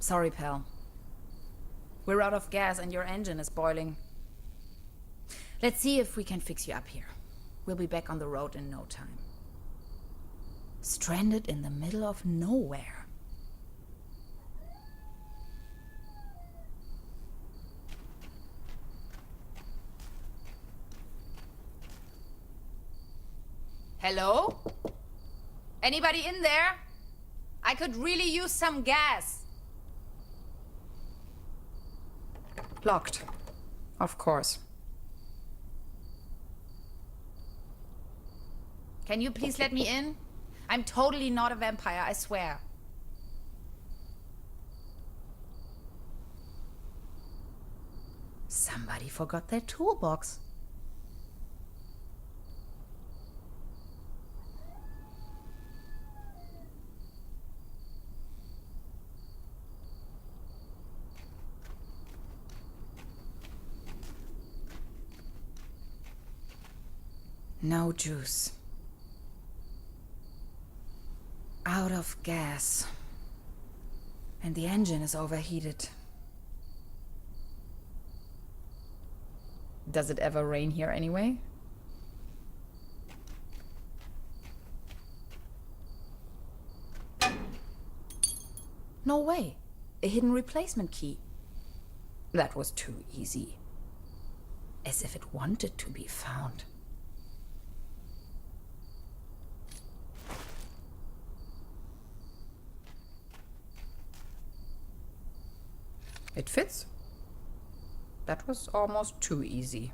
Sorry, pal. We're out of gas and your engine is boiling. Let's see if we can fix you up here. We'll be back on the road in no time. Stranded in the middle of nowhere. Hello? Anybody in there? I could really use some gas. Locked. Of course. Can you please let me in? I'm totally not a vampire, I swear. Somebody forgot their toolbox. No juice. Out of gas. And the engine is overheated. Does it ever rain here anyway? No way. A hidden replacement key. That was too easy. As if it wanted to be found. It fits. That was almost too easy.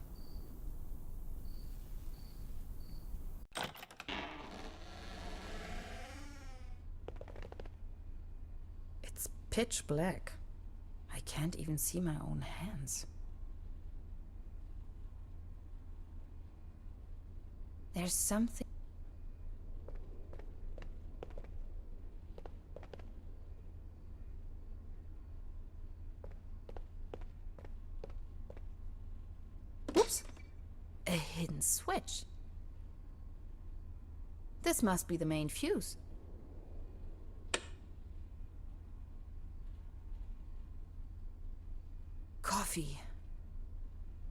It's pitch black. I can't even see my own hands. There's something... Oops! A hidden switch. This must be the main fuse. Coffee.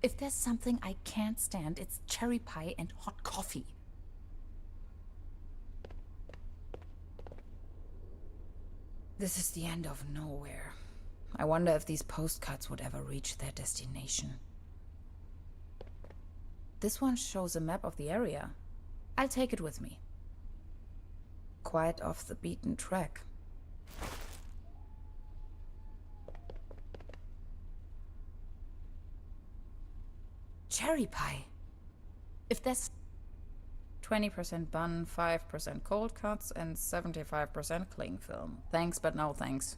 If there's something I can't stand, it's cherry pie and hot coffee. This is the end of nowhere. I wonder if these postcards would ever reach their destination. This one shows a map of the area. I'll take it with me. Quite off the beaten track. Cherry pie. If there's 20% bun, 5% cold cuts, and 75% cling film. Thanks, but no thanks.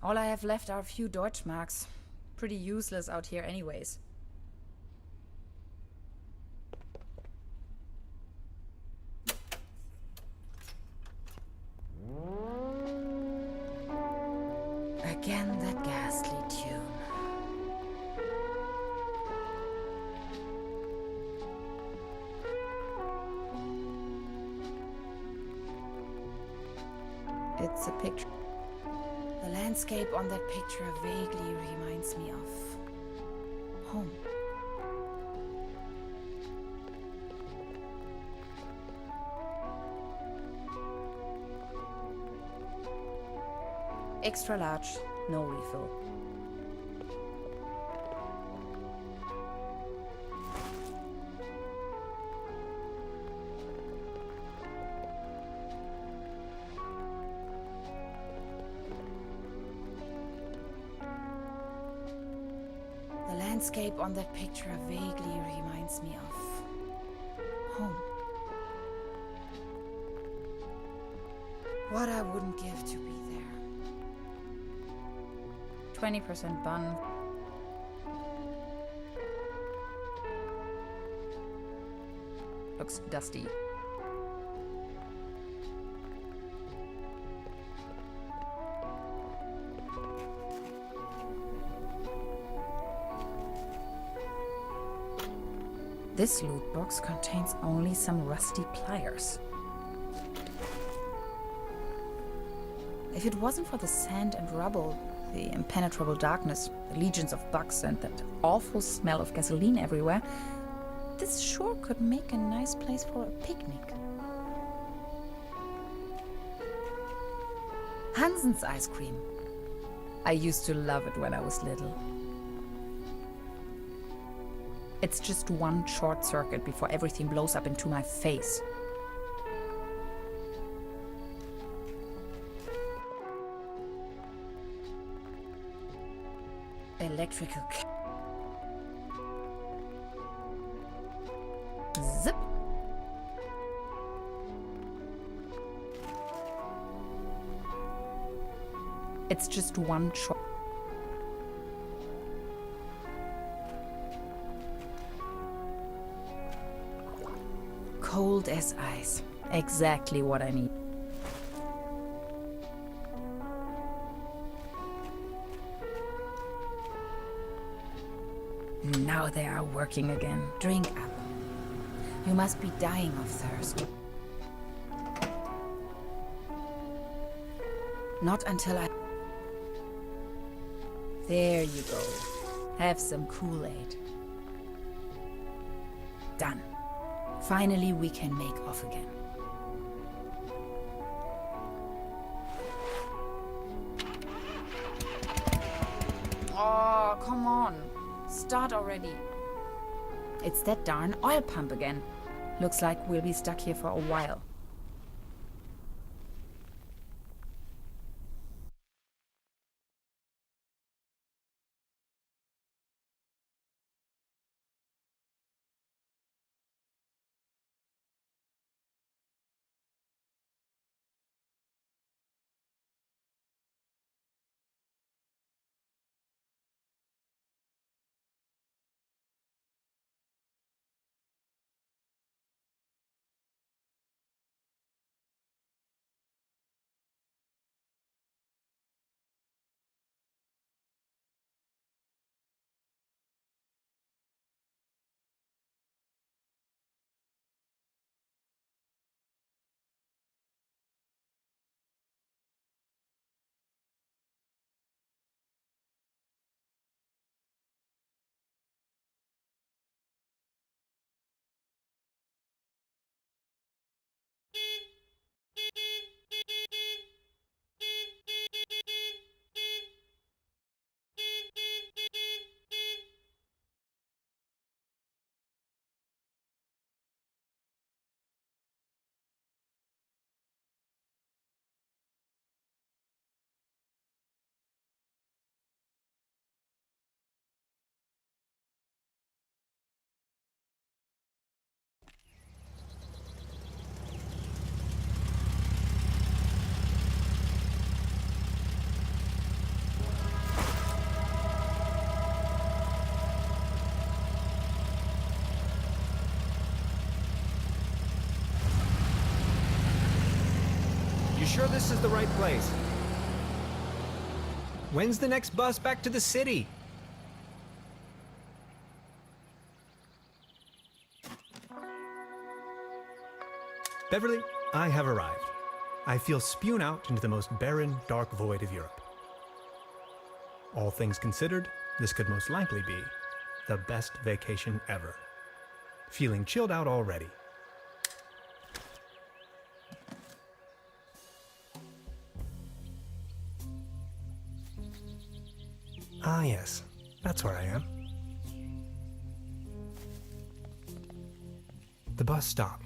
All I have left are a few Deutschmarks. Pretty useless out here anyways. Again, that ghastly tune. It's a picture. The landscape on that picture vaguely reminds me of home. Extra large, no refill. The landscape on that picture vaguely reminds me of home. What I wouldn't give to be there. 20% bun. Looks dusty. This loot box contains only some rusty pliers. If it wasn't for the sand and rubble, the impenetrable darkness, the legions of bugs, and that awful smell of gasoline everywhere, this sure could make a nice place for a picnic. Hansen's ice cream. I used to love it when I was little. It's just one short circuit before everything blows up into my face. Electrical zip. It's just one short. Cold as ice. Exactly what I need. Now they are working again. Drink up. You must be dying of thirst. Not until I... There you go. Have some Kool-Aid. Done. Finally, we can make off again. Oh, come on. Start already. It's that darn oil pump again. Looks like we'll be stuck here for a while. You sure this is the right place? When's the next bus back to the city? Beverly, I have arrived. I feel spewed out into the most barren, dark void of Europe. All things considered, this could most likely be the best vacation ever. Feeling chilled out already. Ah, yes, that's where I am. The bus stop.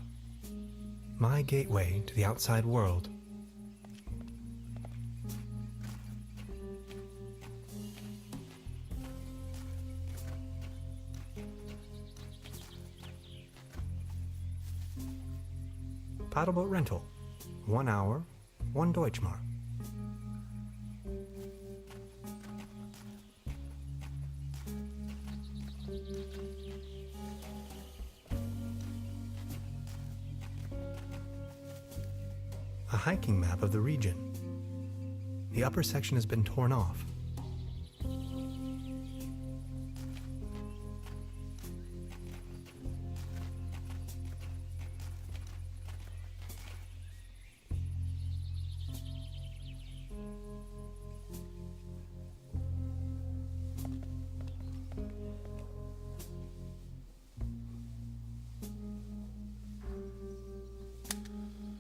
My gateway to the outside world. Paddleboat rental. 1 hour, 1 Deutschmark. A hiking map of the region. The upper section has been torn off.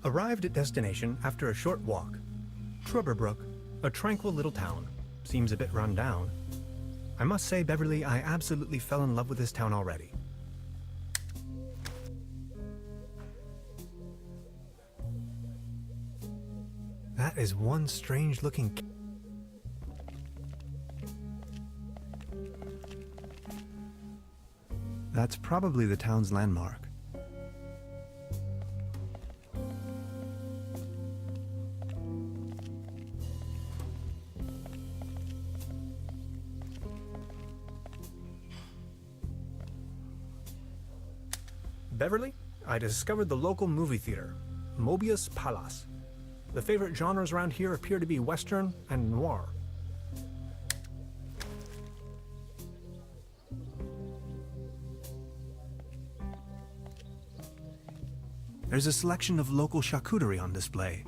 Arrived at destination after a short walk. Trüberbrook, a tranquil little town. Seems a bit run down. I must say, Beverly, I absolutely fell in love with this town already. That is one strange-looking... That's probably the town's landmark. Beverly, I discovered the local movie theater, Mobius Palace. The favorite genres around here appear to be Western and noir. There's a selection of local charcuterie on display.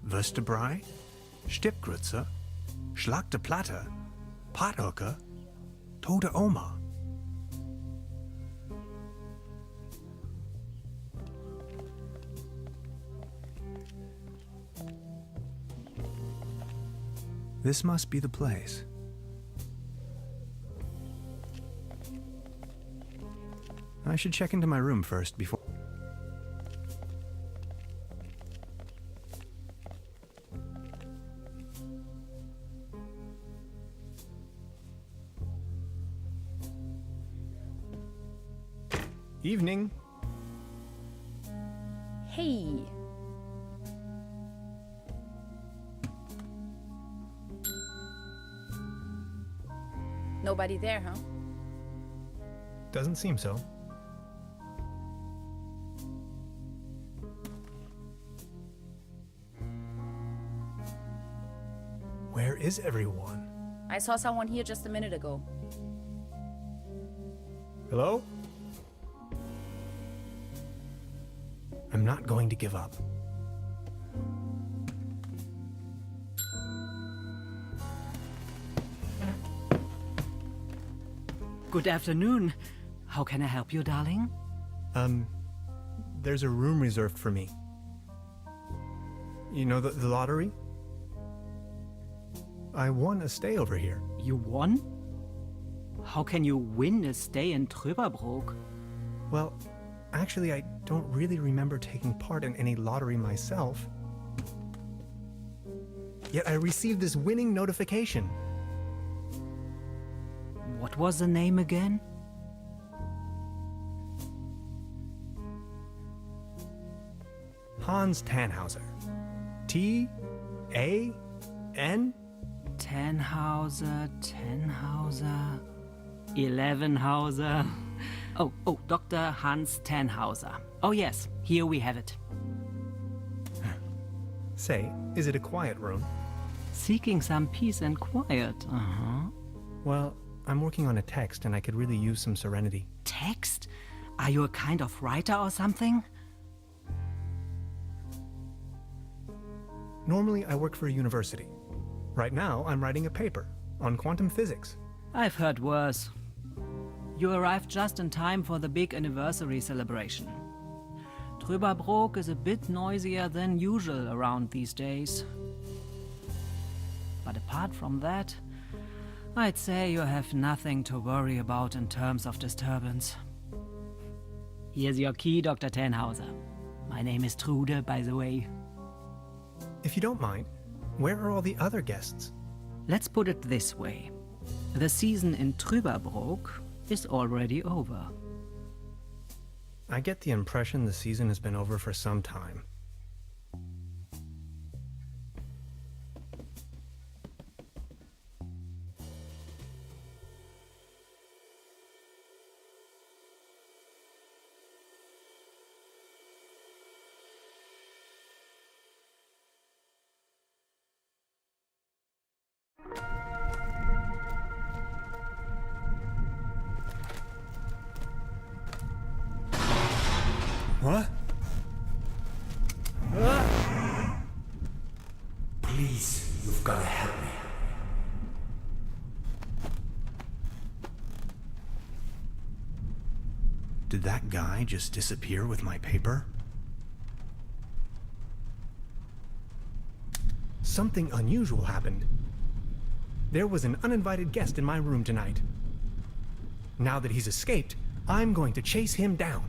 Würstebrei, Stippgrütze, Schlagte Platte, Pothoeke, Tote Oma. This must be the place. I should check into my room first before... Evening. Hey. Nobody there, huh? Doesn't seem so. Where is everyone? I saw someone here just a minute ago. Hello? I'm not going to give up. Good afternoon. How can I help you, darling? There's a room reserved for me. You know the lottery? I won a stay over here. You won? How can you win a stay in Trüberbrook? Well, actually, I don't really remember taking part in any lottery myself. Yet I received this winning notification. What was the name again? Hans Tannhauser. T-A-N? Tannhauser, 11hauser. Oh, Dr. Hans Tannhauser. Oh yes, here we have it. Say, is it a quiet room? Seeking some peace and quiet, Well, I'm working on a text and I could really use some serenity. Text? Are you a kind of writer or something? Normally, I work for a university. Right now, I'm writing a paper on quantum physics. I've heard worse. You arrived just in time for the big anniversary celebration. Trüberbrook is a bit noisier than usual around these days. But apart from that, I'd say you have nothing to worry about in terms of disturbance. Here's your key, Dr. Tannhauser. My name is Trude, by the way. If you don't mind, where are all the other guests? Let's put it this way. The season in Trüberbrook is already over. I get the impression the season has been over for some time. What? Please, you've got to help me. Did that guy just disappear with my paper? something unusual happened. There was an uninvited guest in my room tonight. Now that he's escaped, I'm going to chase him down.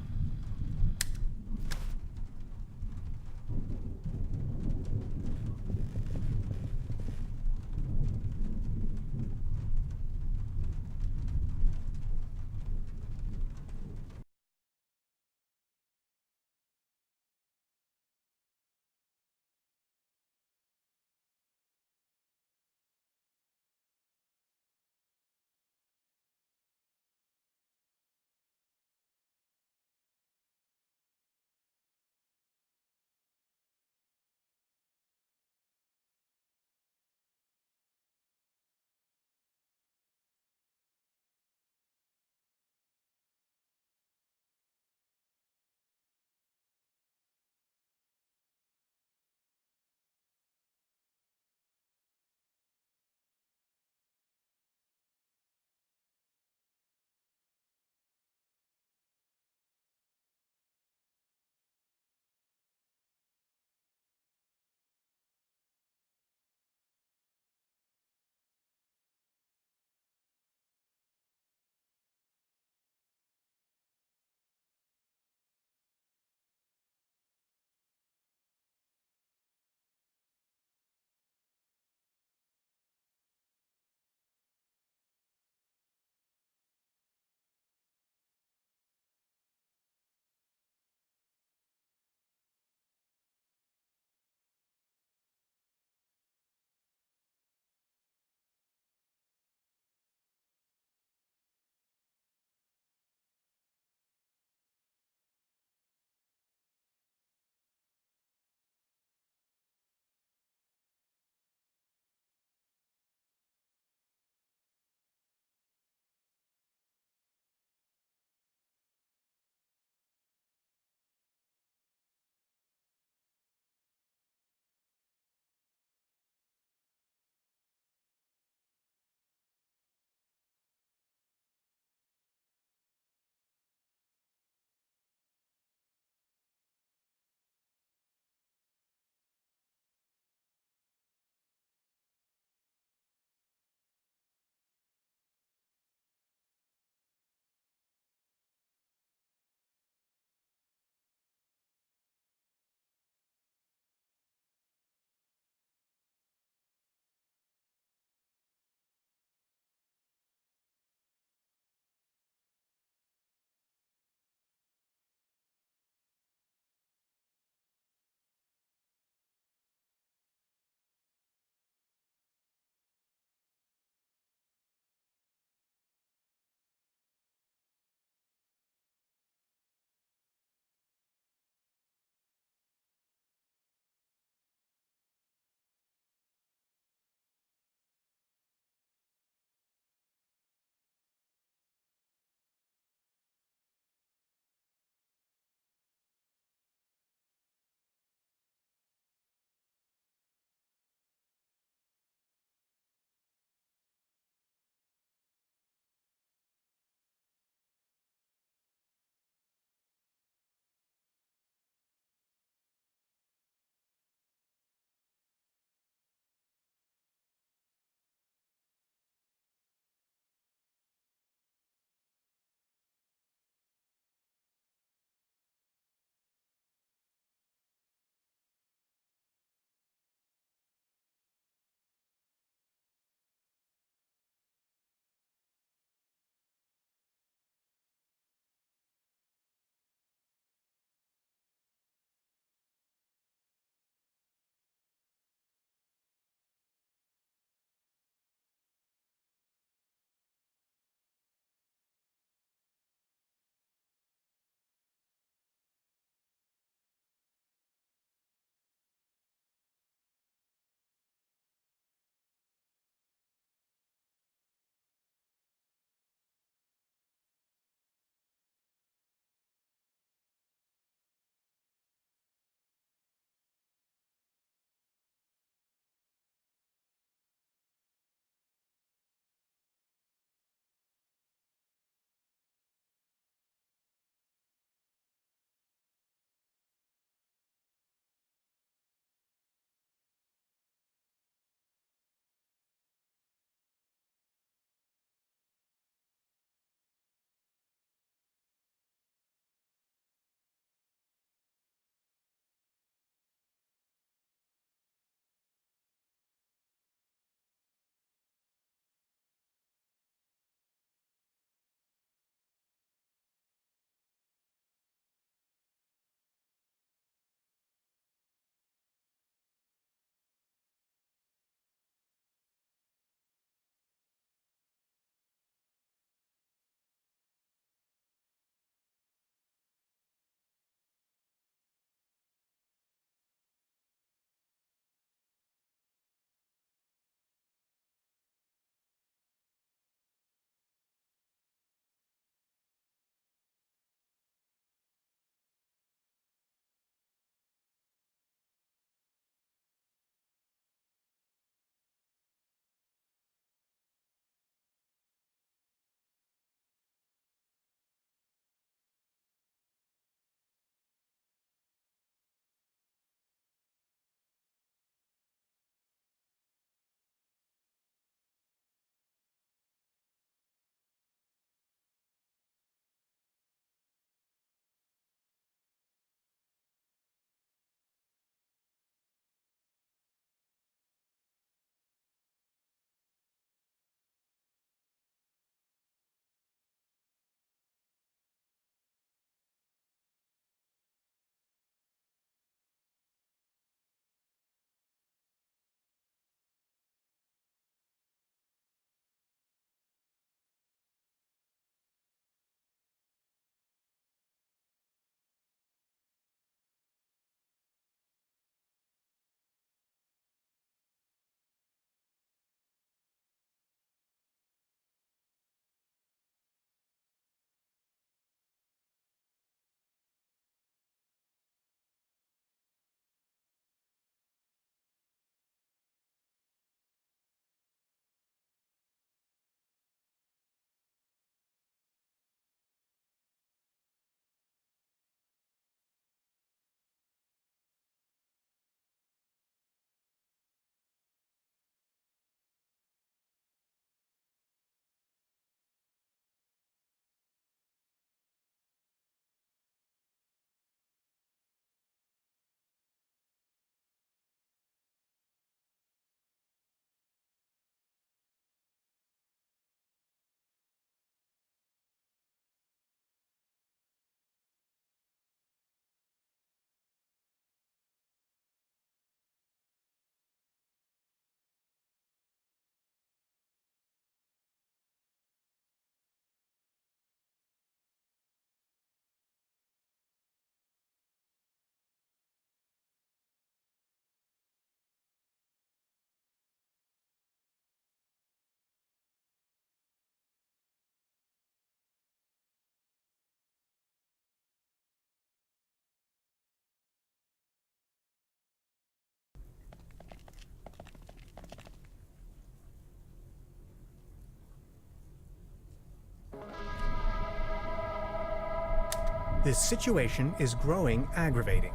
This situation is growing aggravating.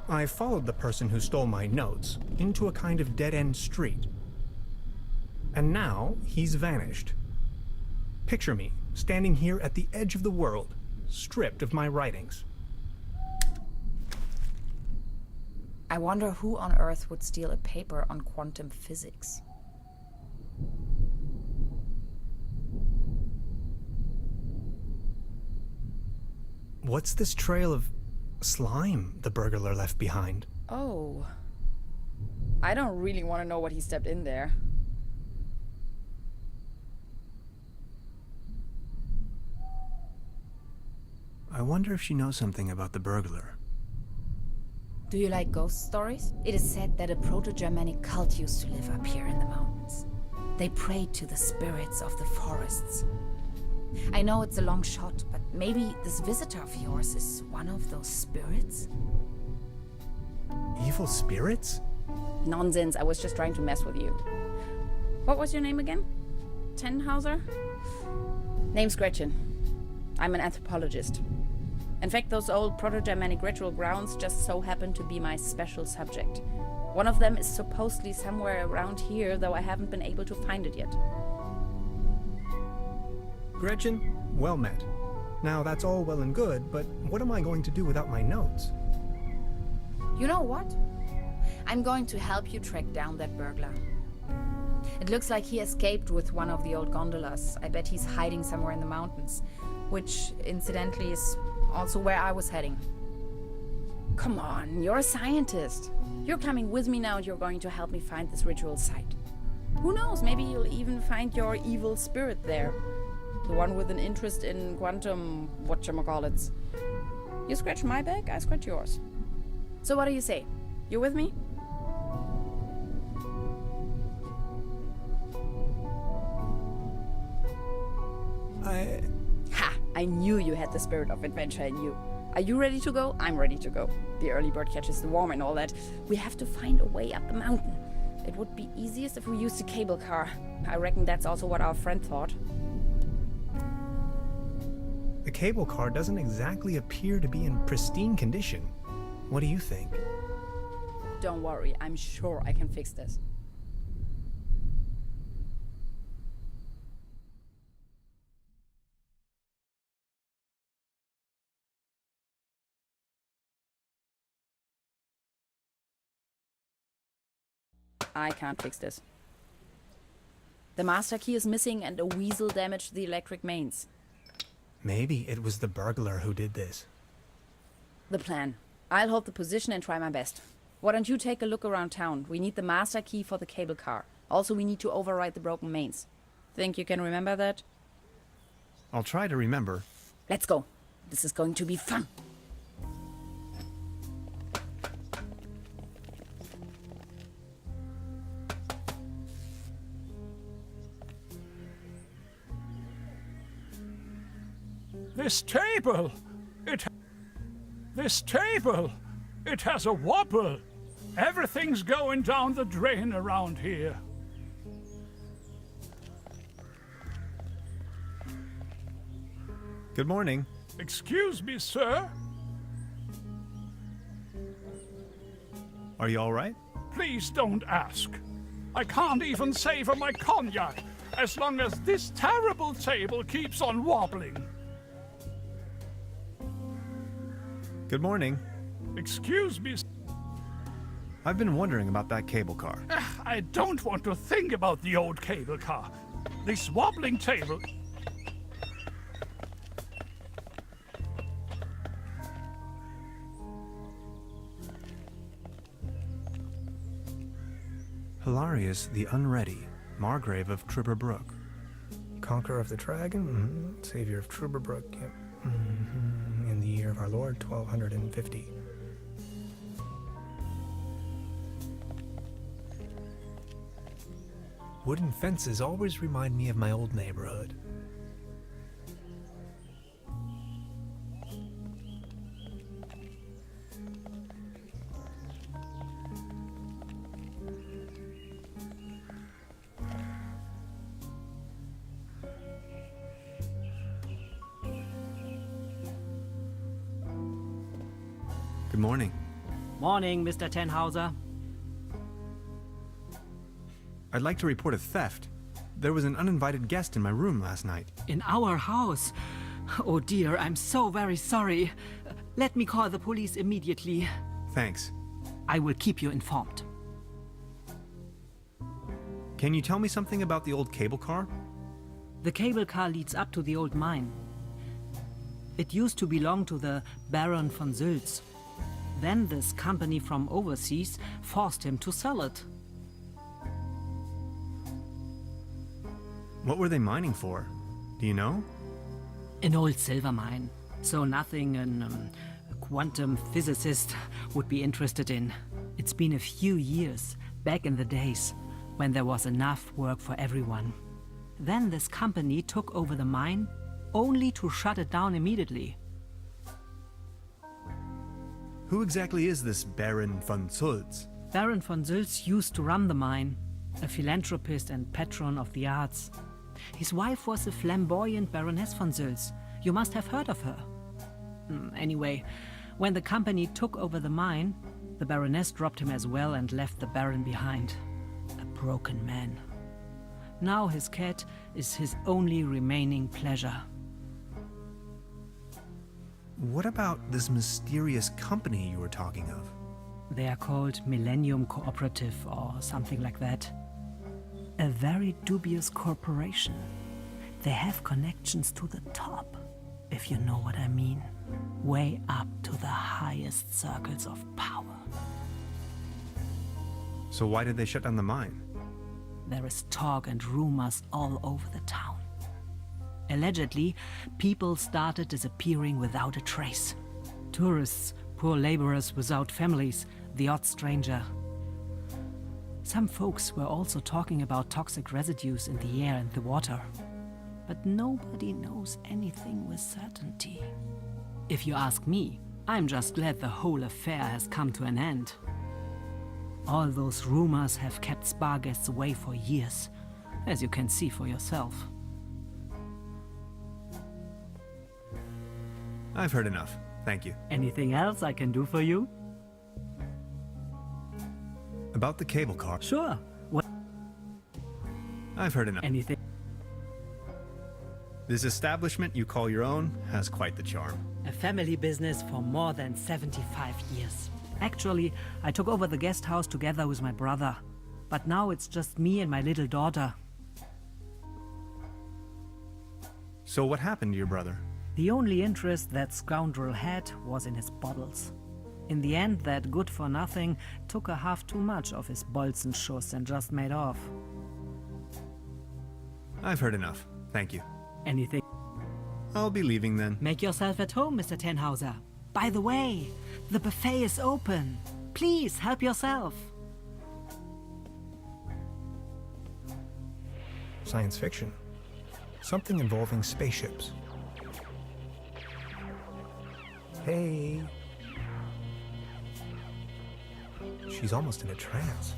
I followed the person who stole my notes into a kind of dead-end street. And now he's vanished. Picture me standing here at the edge of the world, stripped of my writings. I wonder who on Earth would steal a paper on quantum physics. What's this trail of slime the burglar left behind? Oh. I don't really want to know what he stepped in there. I wonder if she knows something about the burglar. Do you like ghost stories? It is said that a proto-Germanic cult used to live up here in the mountains. They prayed to the spirits of the forests. I know it's a long shot, but maybe this visitor of yours is one of those spirits? Evil spirits? Nonsense, I was just trying to mess with you. What was your name again? Tannhauser? Name's Gretchen. I'm an anthropologist. In fact, those old Proto-Germanic ritual grounds just so happen to be my special subject. One of them is supposedly somewhere around here, though I haven't been able to find it yet. Gretchen, well met. Now that's all well and good, but what am I going to do without my notes? You know what? I'm going to help you track down that burglar. It looks like he escaped with one of the old gondolas. I bet he's hiding somewhere in the mountains, which incidentally is also where I was heading. Come on, you're a scientist. You're coming with me now and you're going to help me find this ritual site. Who knows, maybe you'll even find your evil spirit there. The one with an interest in quantum whatchamacallits. You scratch my back, I scratch yours. So what do you say? You with me? Ha! I knew you had the spirit of adventure in you. Are you ready to go? I'm ready to go. The early bird catches the worm and all that. We have to find a way up the mountain. It would be easiest if we used a cable car. I reckon that's also what our friend thought. The cable car doesn't exactly appear to be in pristine condition. What do you think? Don't worry, I'm sure I can fix this. I can't fix this. The master key is missing and a weasel damaged the electric mains. Maybe it was the burglar who did this. The plan. I'll hold the position and try my best. Why don't you take a look around town? We need the master key for the cable car. Also, we need to override the broken mains. Think you can remember that? I'll try to remember. Let's go. This is going to be fun. This table! It has a wobble! Everything's going down the drain around here. Good morning. Excuse me, sir? Are you all right? Please don't ask. I can't even savor my cognac as long as this terrible table keeps on wobbling. Good morning. Excuse me. I've been wondering about that cable car. I don't want to think about the old cable car. This wobbling table... Hilarious the Unready, Margrave of Trüberbrook. Conqueror of the Dragon, Savior of Trüberbrook, yep. In the year of our Lord, 1250. Wooden fences always remind me of my old neighborhood. Good morning. Morning, Mr. Tannhauser. I'd like to report a theft. There was an uninvited guest in my room last night. In our house? Oh dear, I'm so very sorry. Let me call the police immediately. Thanks. I will keep you informed. Can you tell me something about the old cable car? The cable car leads up to the old mine. It used to belong to the Baron von Sülz. Then this company from overseas forced him to sell it. What were they mining for? Do you know? An old silver mine. So nothing a quantum physicist would be interested in. It's been a few years, back in the days, when there was enough work for everyone. Then this company took over the mine, only to shut it down immediately. Who exactly is this Baron von Sülz? Baron von Sülz used to run the mine, a philanthropist and patron of the arts. His wife was a flamboyant Baroness von Sülz. You must have heard of her. Anyway, when the company took over the mine, the Baroness dropped him as well and left the Baron behind. A broken man. Now his cat is his only remaining pleasure. What about this mysterious company you were talking of? They are called Millennium Cooperative or something like that. A very dubious corporation. They have connections to the top, if you know what I mean. Way up to the highest circles of power. So why did they shut down the mine? There is talk and rumors all over the town. Allegedly, people started disappearing without a trace. Tourists, poor laborers without families, the odd stranger. Some folks were also talking about toxic residues in the air and the water. But nobody knows anything with certainty. If you ask me, I'm just glad the whole affair has come to an end. All those rumors have kept spa guests away for years, as you can see for yourself. I've heard enough. Thank you. Anything else I can do for you? About the cable car. Sure. What? I've heard enough. Anything? This establishment you call your own has quite the charm. A family business for more than 75 years. Actually, I took over the guest house together with my brother. But now it's just me and my little daughter. So what happened to your brother? The only interest that scoundrel had was in his bottles. In the end, that good-for-nothing took a half too much of his Bolzenschuss and just made off. I've heard enough. Thank you. Anything? I'll be leaving then. Make yourself at home, Mr. Tannhauser. By the way, the buffet is open. Please, help yourself. Science fiction. Something involving spaceships. Hey. She's almost in a trance.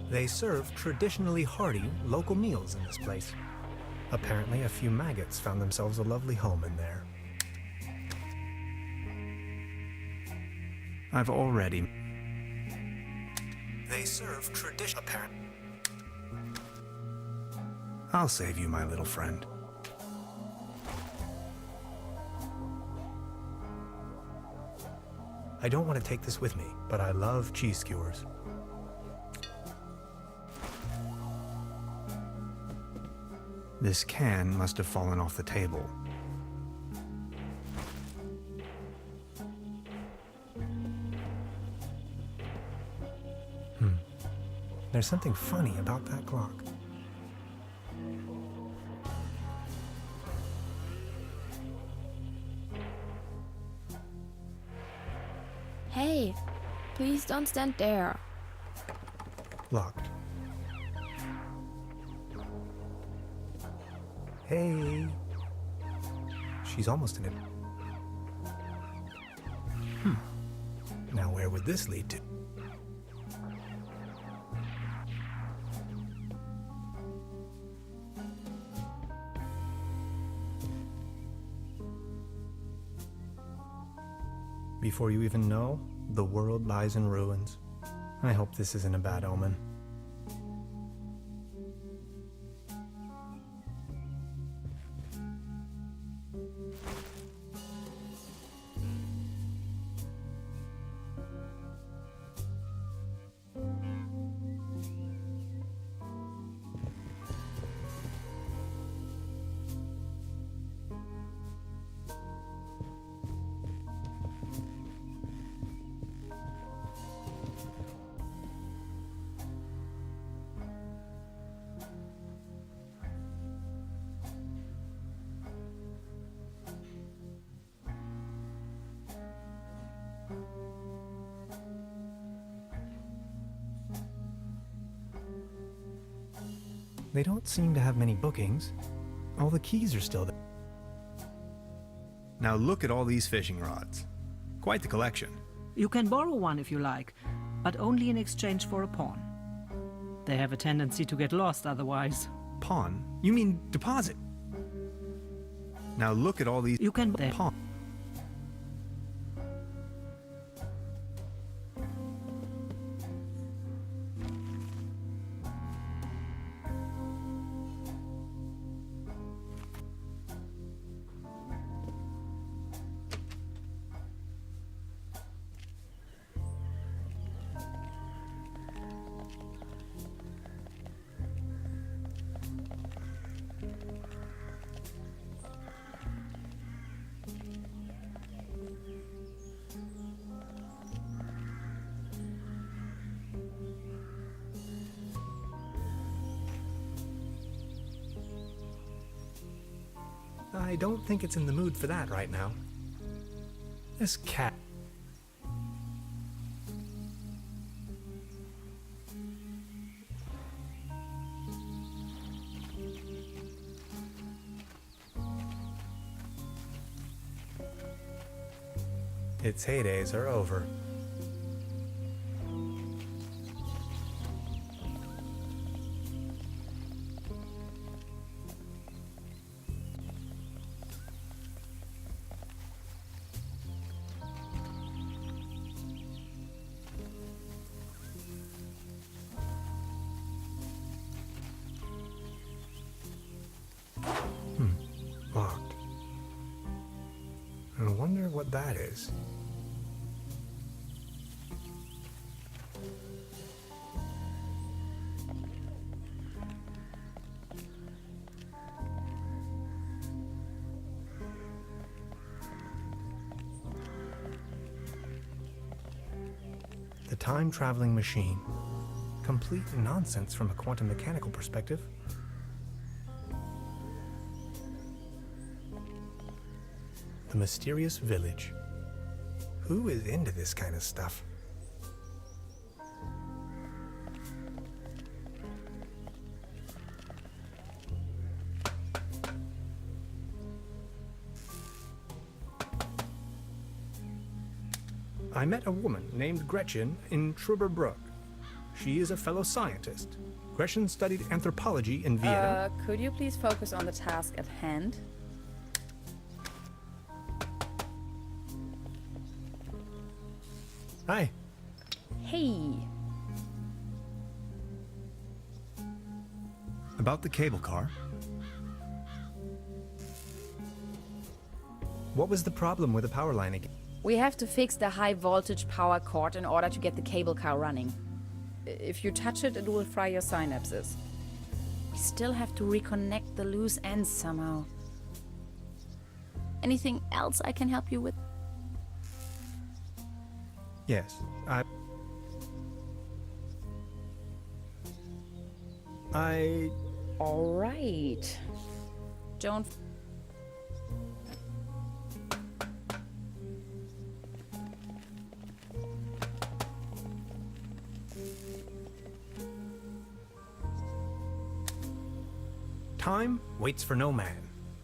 They serve traditionally hearty local meals in this place. Apparently, a few maggots found themselves a lovely home in there. I've already... They serve tradition... Apparently... I'll save you, my little friend. I don't want to take this with me, but I love cheese skewers. This can must have fallen off the table. There's something funny about that clock. Hey, please don't stand there. Locked. Hey. She's almost in it. Now where would this lead to? Hmm. Before you even know, the world lies in ruins. I hope this isn't a bad omen. They don't seem to have many bookings. All the keys are still there. Now look at all these fishing rods. Quite the collection. You can borrow one if you like, but only in exchange for a pawn. They have a tendency to get lost otherwise. Pawn? You mean deposit? Now look at all these... You can... pawn. I don't think it's in the mood for that right now. This cat... Its heydays are over. Locked. I wonder what that is. The time-traveling machine. Complete nonsense from a quantum mechanical perspective. The mysterious village. Who is into this kind of stuff? I met a woman named Gretchen in Trüberbrook. She is a fellow scientist. Gretchen studied anthropology in Vienna. Could you please focus on the task at hand? Hi. Hey. About the cable car. What was the problem with the power line again? We have to fix the high voltage power cord in order to get the cable car running. If you touch it, it will fry your synapses. We still have to reconnect the loose ends somehow. Anything else I can help you with? Yes, I... All right. Don't... Time waits for no man,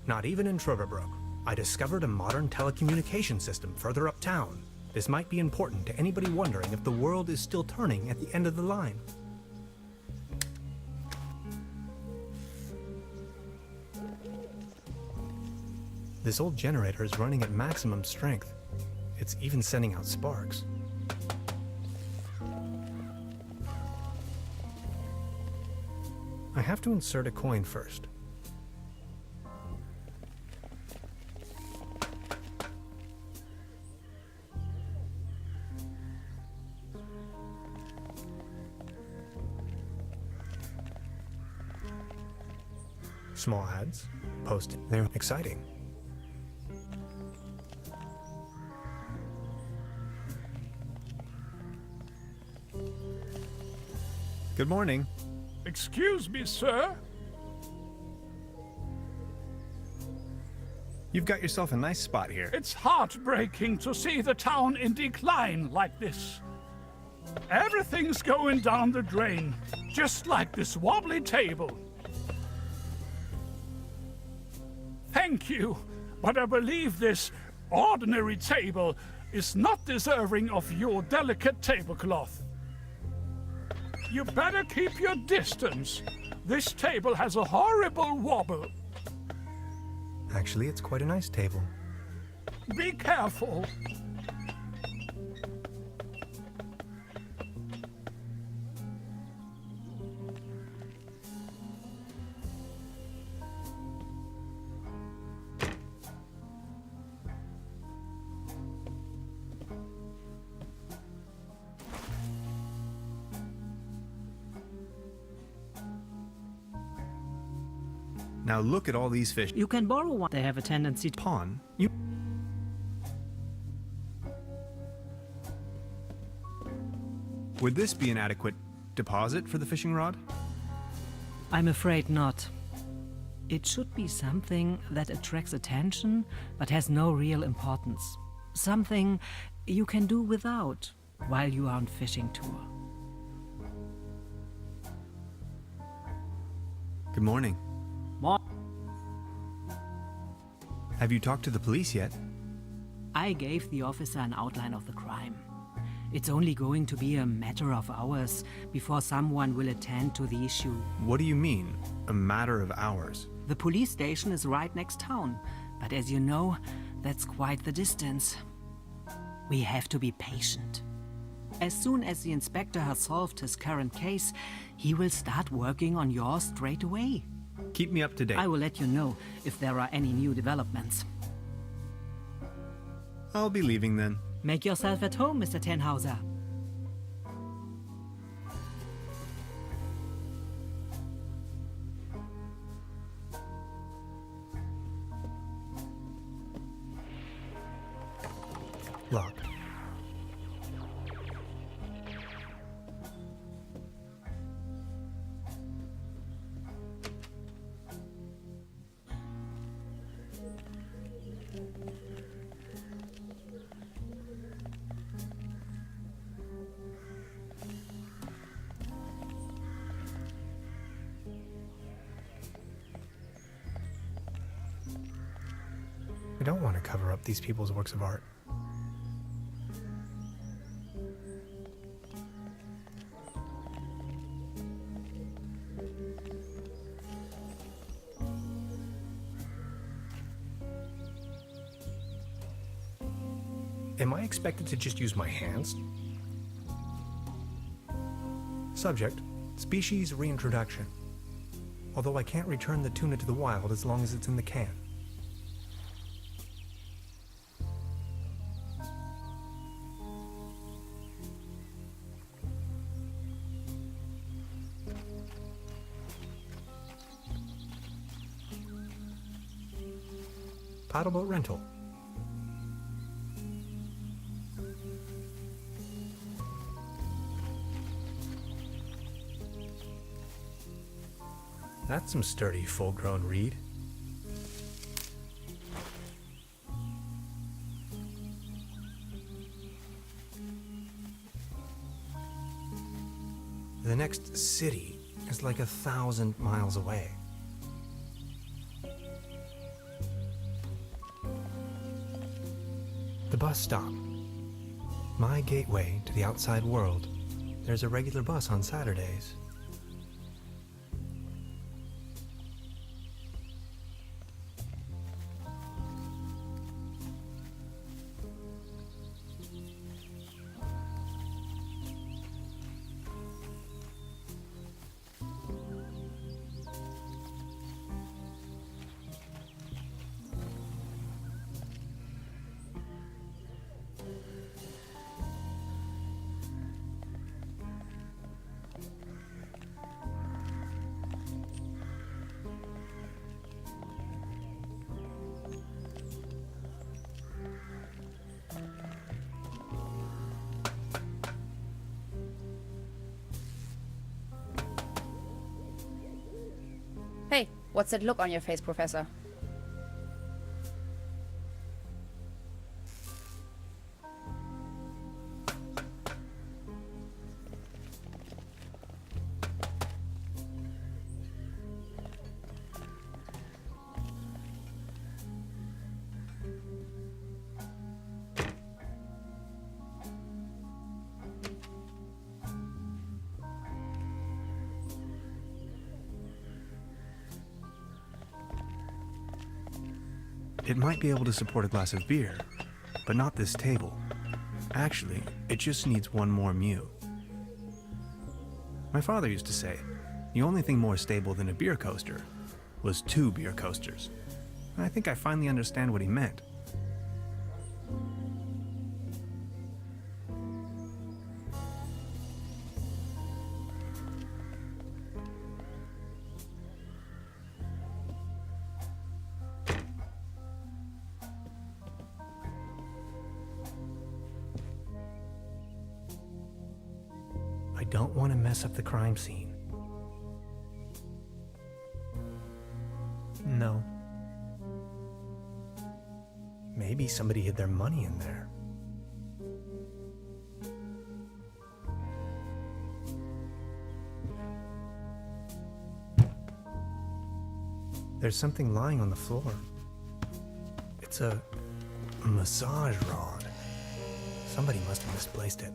not even in Trüberbrook. I discovered a modern telecommunication system further uptown. This might be important to anybody wondering if the world is still turning at the end of the line. This old generator is running at maximum strength. It's even sending out sparks. I have to insert a coin first. Small ads, posted. They're exciting. Good morning. Excuse me, sir. You've got yourself a nice spot here. It's heartbreaking to see the town in decline like this. Everything's going down the drain, just like this wobbly table. Thank you, but I believe this ordinary table is not deserving of your delicate tablecloth. You better keep your distance. This table has a horrible wobble. Actually, it's quite a nice table. Be careful. Now look at all these fish. You can borrow one. They have a tendency to Pawn? You... Would this be an adequate deposit for the fishing rod? I'm afraid not. It should be something that attracts attention but has no real importance. Something you can do without while you are on fishing tour. Good morning. More. Have you talked to the police yet? I gave the officer an outline of the crime. It's only going to be a matter of hours before someone will attend to the issue. What do you mean, a matter of hours? The police station is right next town, but as you know, that's quite the distance. We have to be patient. As soon as the inspector has solved his current case, he will start working on yours straight away. Keep me up to date. I will let you know if there are any new developments. I'll be leaving then. Make yourself at home, Mr. Tannhauser. Locked. I don't want to cover up these people's works of art. Am I expected to just use my hands? Subject, species reintroduction. Although I can't return the tuna to the wild as long as it's in the can. Paddle boat rental. That's some sturdy, full-grown reed. The next city is like 1,000 miles away. The bus stop. My gateway to the outside world. There's a regular bus on Saturdays. What's that look on your face, Professor? It might be able to support a glass of beer, but not this table. Actually, it just needs one more mew. My father used to say, the only thing more stable than a beer coaster was 2 beer coasters. And I think I finally understand what he meant. I don't want to mess up the crime scene. No. Maybe somebody hid their money in there. There's something lying on the floor. It's a massage rod. Somebody must have misplaced it.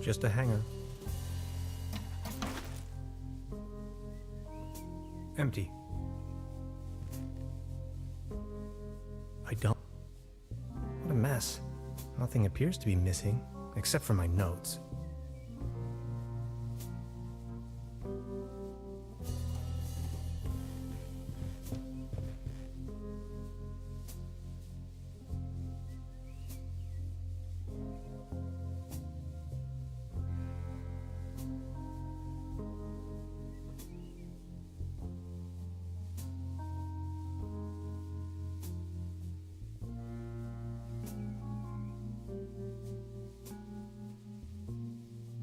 Just a hanger. Empty. I don't... What a mess. Nothing appears to be missing, except for my notes.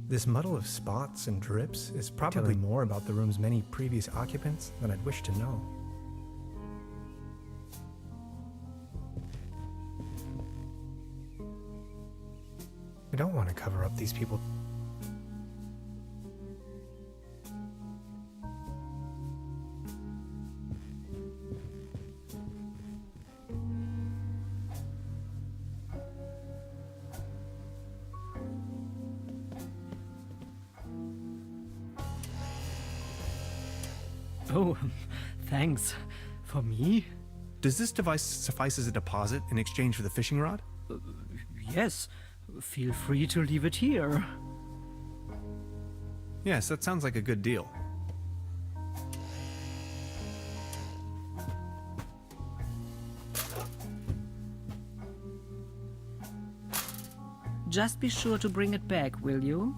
This muddle of spots and drips is probably more about the room's many previous occupants than I'd wish to know. I don't want to cover up these people. Oh, thanks. For me? Does this device suffice as a deposit in exchange for the fishing rod? Yes. Feel free to leave it here. Yes, that sounds like a good deal. Just be sure to bring it back, will you?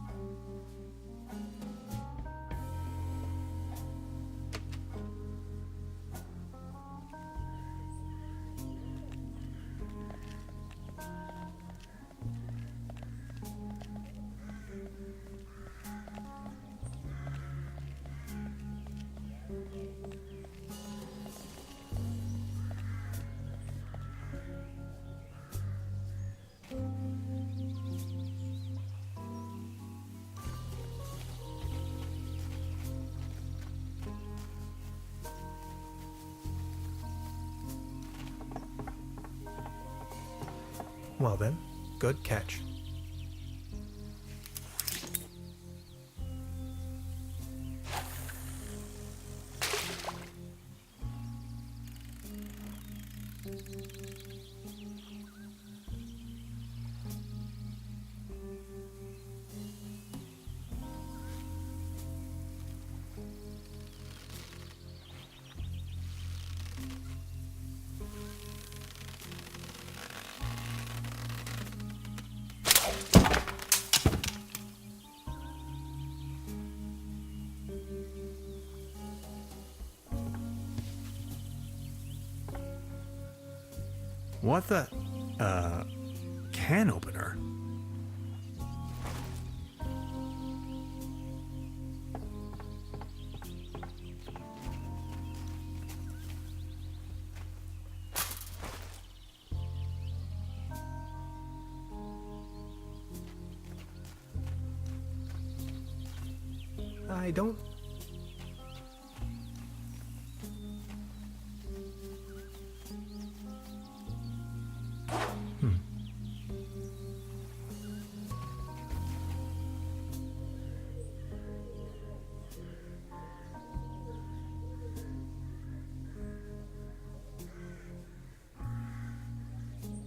Well then, good catch. What the? Can opener? I don't...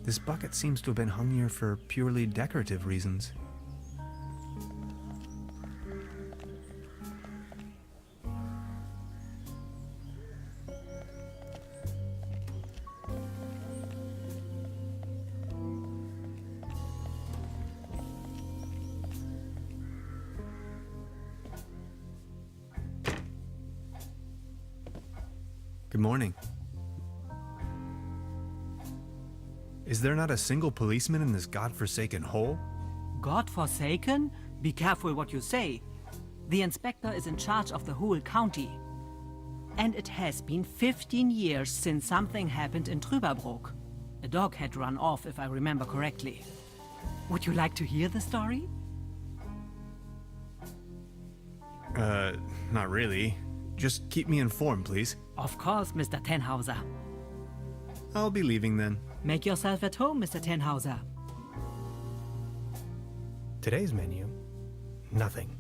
This bucket seems to have been hung here for purely decorative reasons. Good morning. Is there not a single policeman in this godforsaken hole? God-forsaken? Be careful what you say. The inspector is in charge of the whole county. And it has been 15 years since something happened in Trüberbrook. A dog had run off, if I remember correctly. Would you like to hear the story? Not really. Just keep me informed, please. Of course, Mr. Tannhauser. I'll be leaving then. Make yourself at home, Mr. Tannhauser. Today's menu, nothing.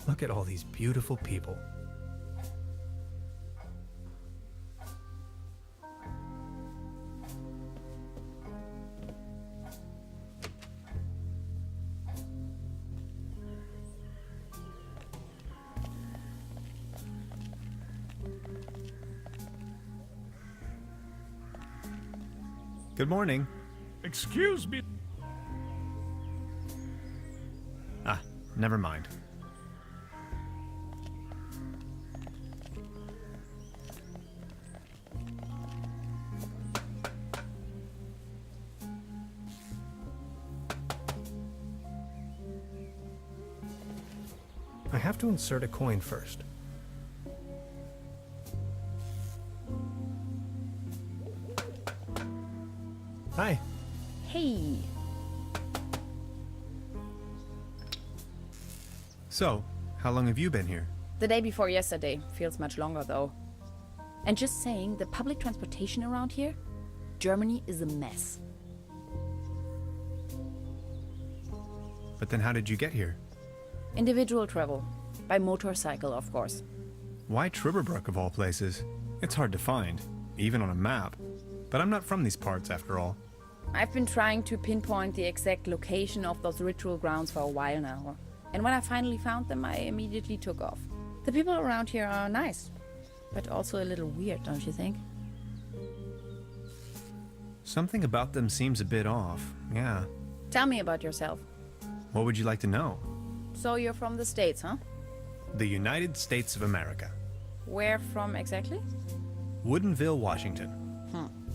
Look at all these beautiful people. Good morning. Excuse me. Ah, never mind. I have to insert a coin first. Hi. Hey. So, how long have you been here? The day before yesterday. Feels much longer though. And just saying, the public transportation around here, Germany is a mess. But then how did you get here? Individual travel. By motorcycle, of course. Why Trüberbrook of all places? It's hard to find, even on a map. But I'm not from these parts after all. I've been trying to pinpoint the exact location of those ritual grounds for a while now. And when I finally found them, I immediately took off. The people around here are nice, but also a little weird, don't you think? Something about them seems a bit off, yeah. Tell me about yourself. What would you like to know? So you're from the States, huh? The United States of America. Where from exactly? Woodinville, Washington.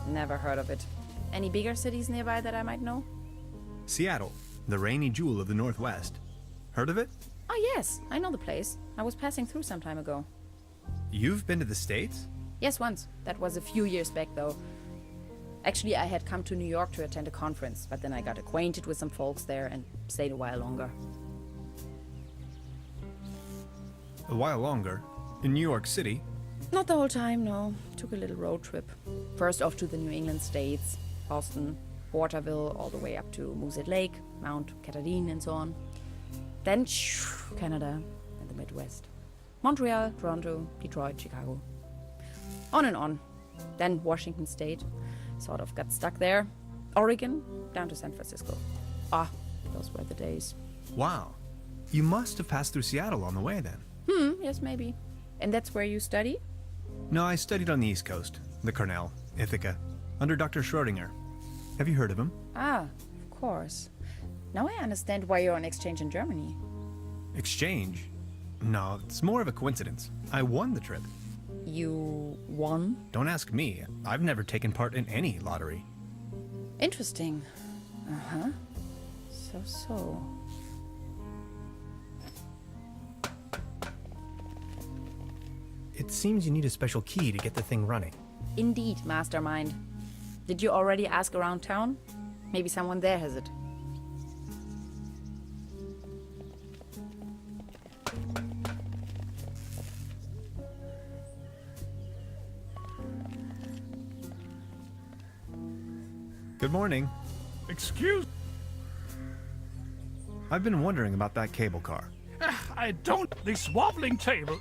Never heard of it. Any bigger cities nearby that I might know? Seattle, the rainy jewel of the Northwest. Heard of it? Oh yes, I know the place. I was passing through some time ago. You've been to the States? Yes, once. That was a few years back though. Actually, I had come to New York to attend a conference, but then I got acquainted with some folks there and stayed a while longer. A while longer? In New York City? Not the whole time, no. Took a little road trip. First off to the New England states, Boston, Waterville, all the way up to Moosehead Lake, Mount Catherine and so on. Then Canada and the Midwest. Montreal, Toronto, Detroit, Chicago. On and on. Then Washington State. Sort of got stuck there. Oregon, down to San Francisco. Ah, those were the days. Wow. You must have passed through Seattle on the way then. Yes, maybe. And that's where you study? No, I studied on the East Coast, the Cornell, Ithaca, under Dr. Schrödinger. Have you heard of him? Ah, of course. Now I understand why you're on exchange in Germany. Exchange? No, it's more of a coincidence. I won the trip. You won? Don't ask me. I've never taken part in any lottery. Interesting. Uh-huh. So. It seems you need a special key to get the thing running. Indeed, mastermind. Did you already ask around town? Maybe someone there has it. Good morning. Excuse? I've been wondering about that cable car. I don't. This wobbling table.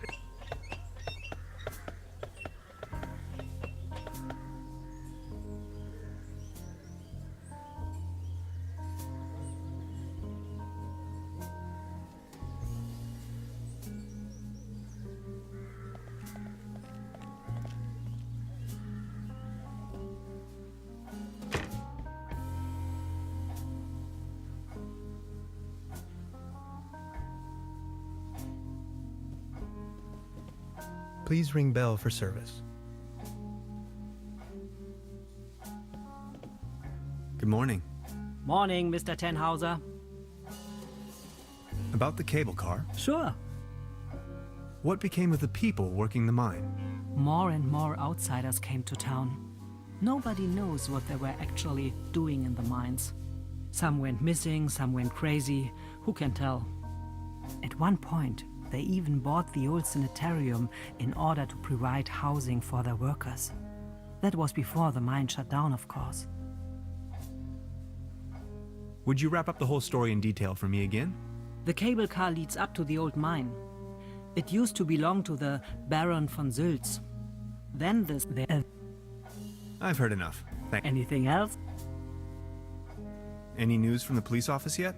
Please ring bell for service. Good morning. Morning, Mr. Tannhauser. About the cable car, Sure. what became of the people working the mine? More and more outsiders came to town. Nobody knows what they were actually doing in the mines. Some went missing, some went crazy. Who can tell? At one point, they even bought the old sanitarium in order to provide housing for their workers. That was before the mine shut down, of course. Would you wrap up the whole story in detail for me again? The cable car leads up to the old mine. It used to belong to the Baron von Sülz. Then this... I've heard enough. Anything else? Any news from the police office yet?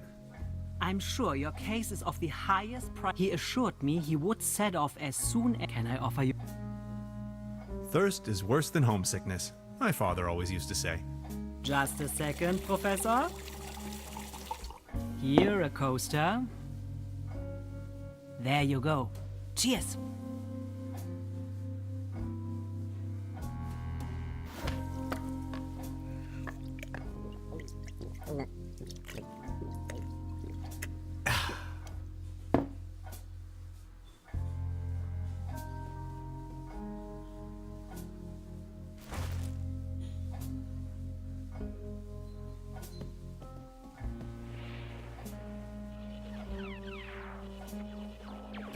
I'm sure your case is of the highest priority. He assured me he would set off as soon as... Can I offer you... Thirst is worse than homesickness, my father always used to say. Just a second, Professor. Here, a coaster. There you go. Cheers!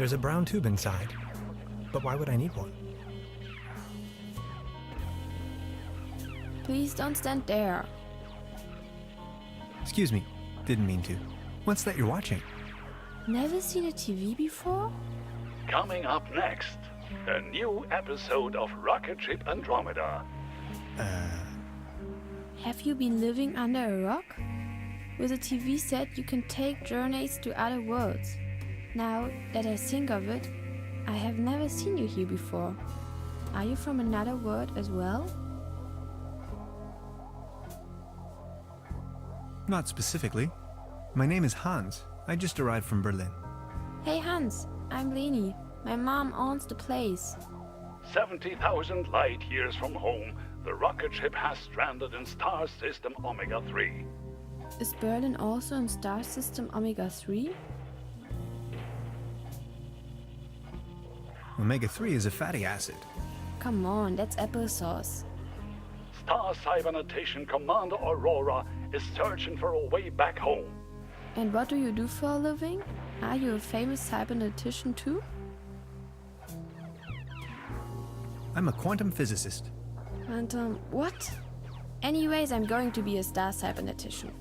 There's a brown tube inside, but why would I need one? Please don't stand there. Excuse me, didn't mean to. What's that you're watching? Never seen a TV before? Coming up next, a new episode of Rocket Ship Andromeda. Have you been living under a rock? With a TV set, you can take journeys to other worlds. Now that I think of it, I have never seen you here before. Are you from another world as well? Not specifically. My name is Hans. I just arrived from Berlin. Hey Hans, I'm Leni. My mom owns the place. 70,000 light years from home, the rocket ship has stranded in star system Omega 3. Is Berlin also in star system Omega 3? Omega-3 is a fatty acid. Come on, that's applesauce. Star Cybernetation Commander Aurora is searching for a way back home. And what do you do for a living? Are you a famous cybernetician too? I'm a quantum physicist. Quantum what? Anyways, I'm going to be a star cybernetician.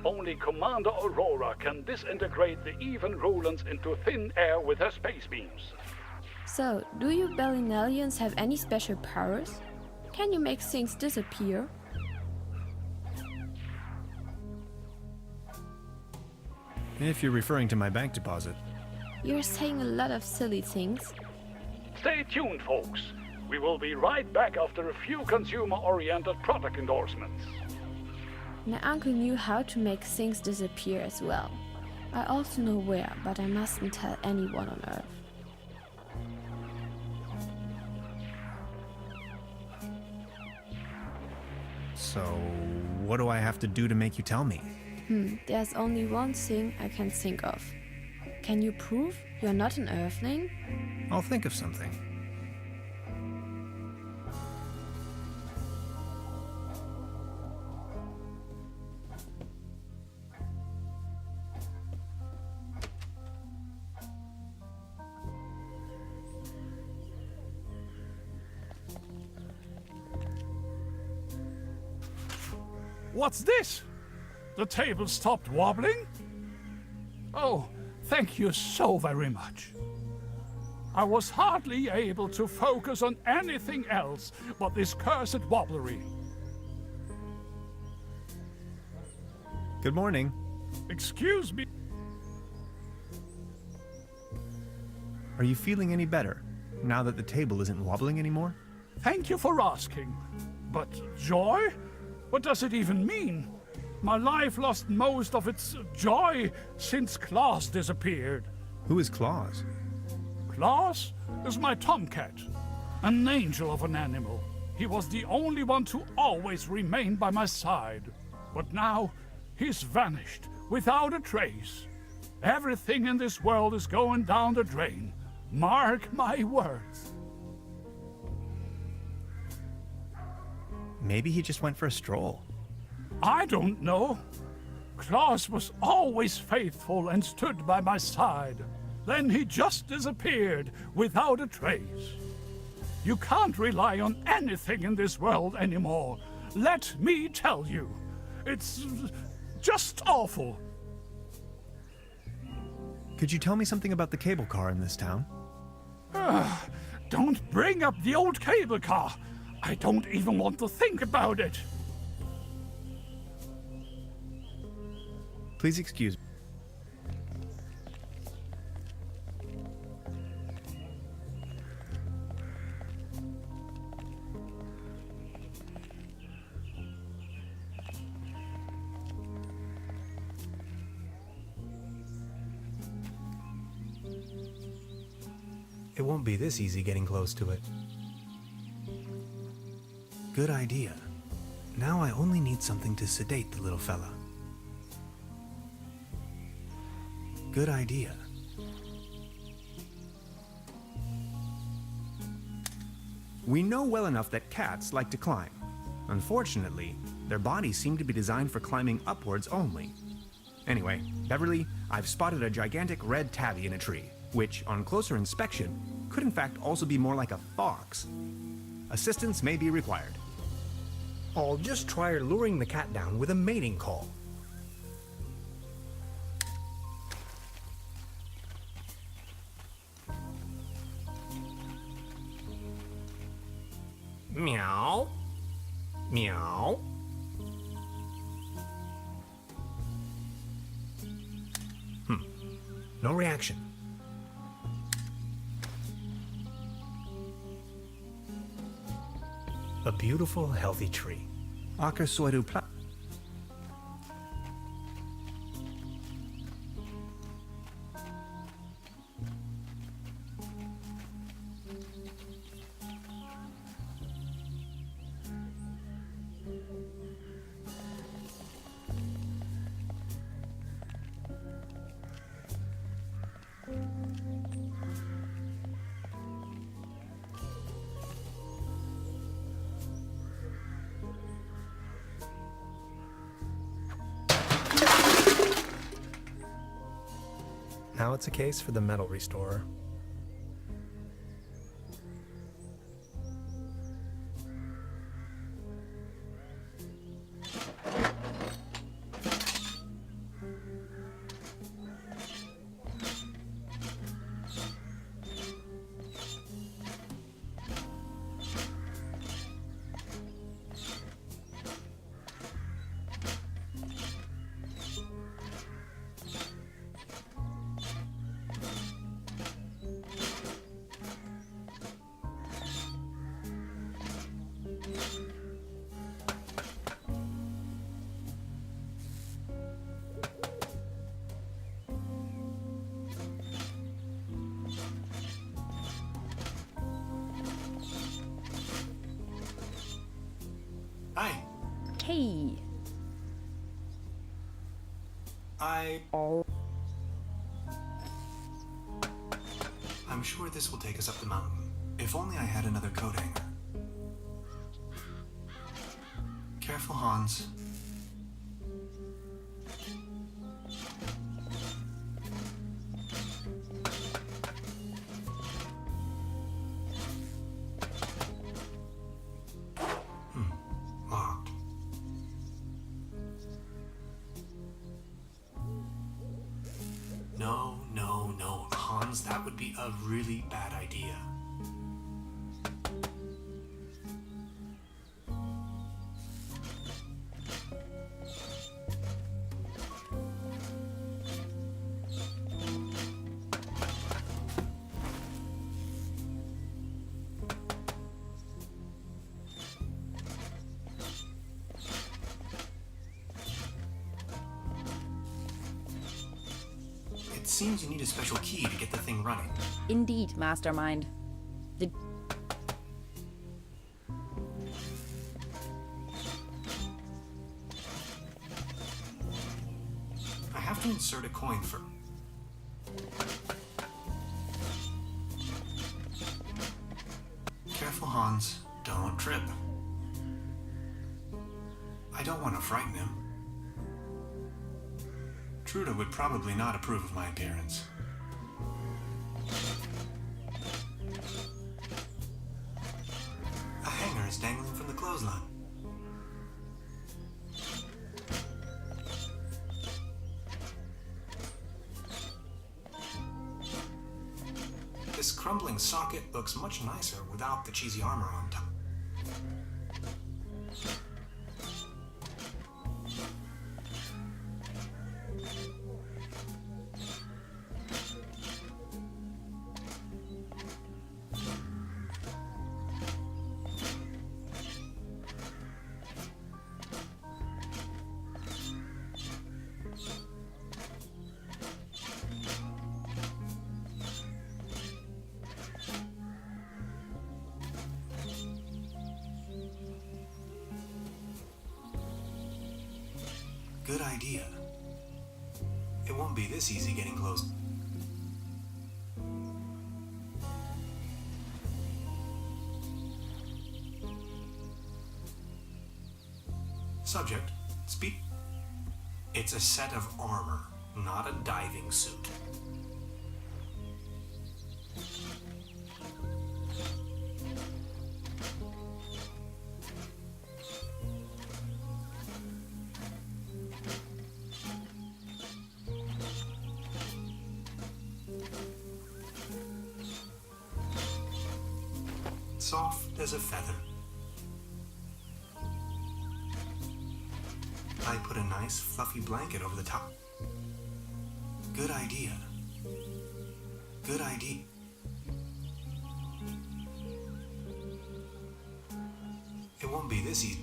Only Commander Aurora can disintegrate the even Rulans into thin air with her space beams. So, do you Berlinalians have any special powers? Can you make things disappear? If you're referring to my bank deposit. You're saying a lot of silly things. Stay tuned, folks. We will be right back after a few consumer-oriented product endorsements. My uncle knew how to make things disappear as well. I also know where, but I mustn't tell anyone on Earth. So, what do I have to do to make you tell me? There's only one thing I can think of. Can you prove you're not an Earthling? I'll think of something. What's this? The table stopped wobbling? Oh, thank you so very much. I was hardly able to focus on anything else but this cursed wobblery. Good morning. Excuse me. Are you feeling any better now that the table isn't wobbling anymore? Thank you for asking. But joy? What does it even mean? My life lost most of its joy since Klaus disappeared. Who is Claus? Klaus is my tomcat, an angel of an animal. He was the only one to always remain by my side. But now, he's vanished, without a trace. Everything in this world is going down the drain. Mark my words. Maybe he just went for a stroll. I don't know. Klaus was always faithful and stood by my side. Then he just disappeared without a trace. You can't rely on anything in this world anymore. Let me tell you. It's just awful. Could you tell me something about the cable car in this town? Don't bring up the old cable car. I don't even want to think about it. Please excuse me. It won't be this easy getting close to it. Good idea. Now I only need something to sedate the little fella. Good idea. We know well enough that cats like to climb. Unfortunately, their bodies seem to be designed for climbing upwards only. Anyway, Beverly, I've spotted a gigantic red tabby in a tree, which, on closer inspection, could in fact also be more like a fox. Assistance may be required. I'll just try luring the cat down with a mating call. Meow. Meow. No reaction. A beautiful, healthy tree. Acker soidu pla- Now it's a case for the metal restorer. Hi. Hey. I'm sure this will take us up the mountain. If only I had another coat hanger. Careful, Hans. Locked. No, Hans, that would be a really bad idea. It seems you need a special key to get the thing running. Indeed, mastermind. I have to insert a coin for... Careful, Hans. Don't trip. I don't want to frighten him. Trude would probably not approve of my appearance. A hanger is dangling from the clothesline. This crumbling socket looks much nicer without the cheesy armor on top. Good idea. It won't be this easy getting close. Subject, speak. It's a set of armor, not a diving suit. Soft as a feather. I put a nice fluffy blanket over the top. Good idea. Good idea. It won't be this easy.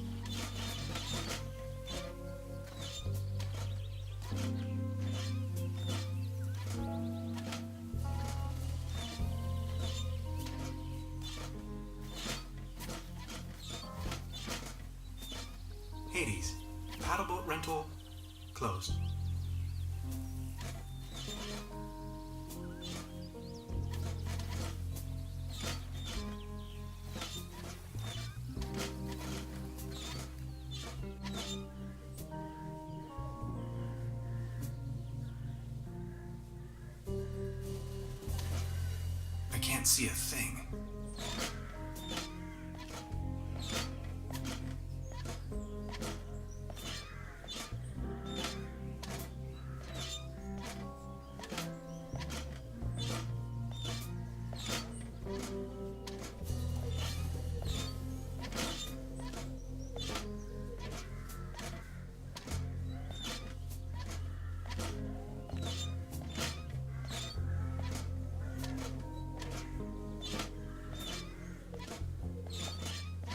Hades, paddleboat rental closed. I can't see a thing.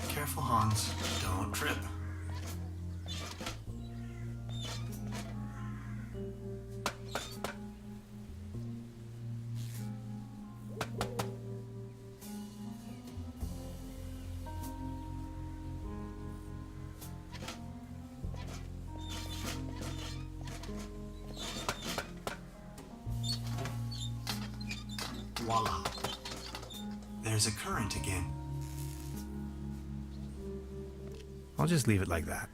Careful, Hans. Don't trip. Voila. There's a current again. I'll just leave it like that.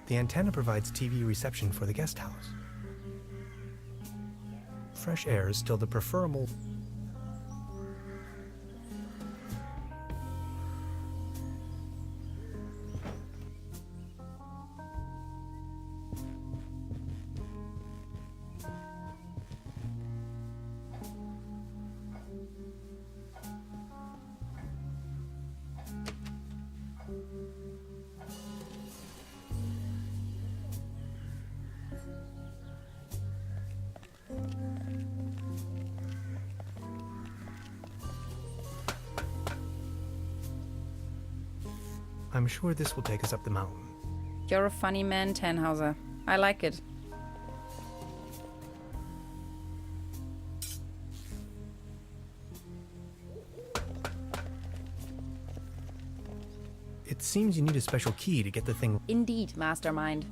The antenna provides TV reception for the guest house. Fresh air is still the preferable. I'm sure this will take us up the mountain. You're a funny man, Tannhauser. I like it. It seems you need a special key to get the thing. Indeed, mastermind.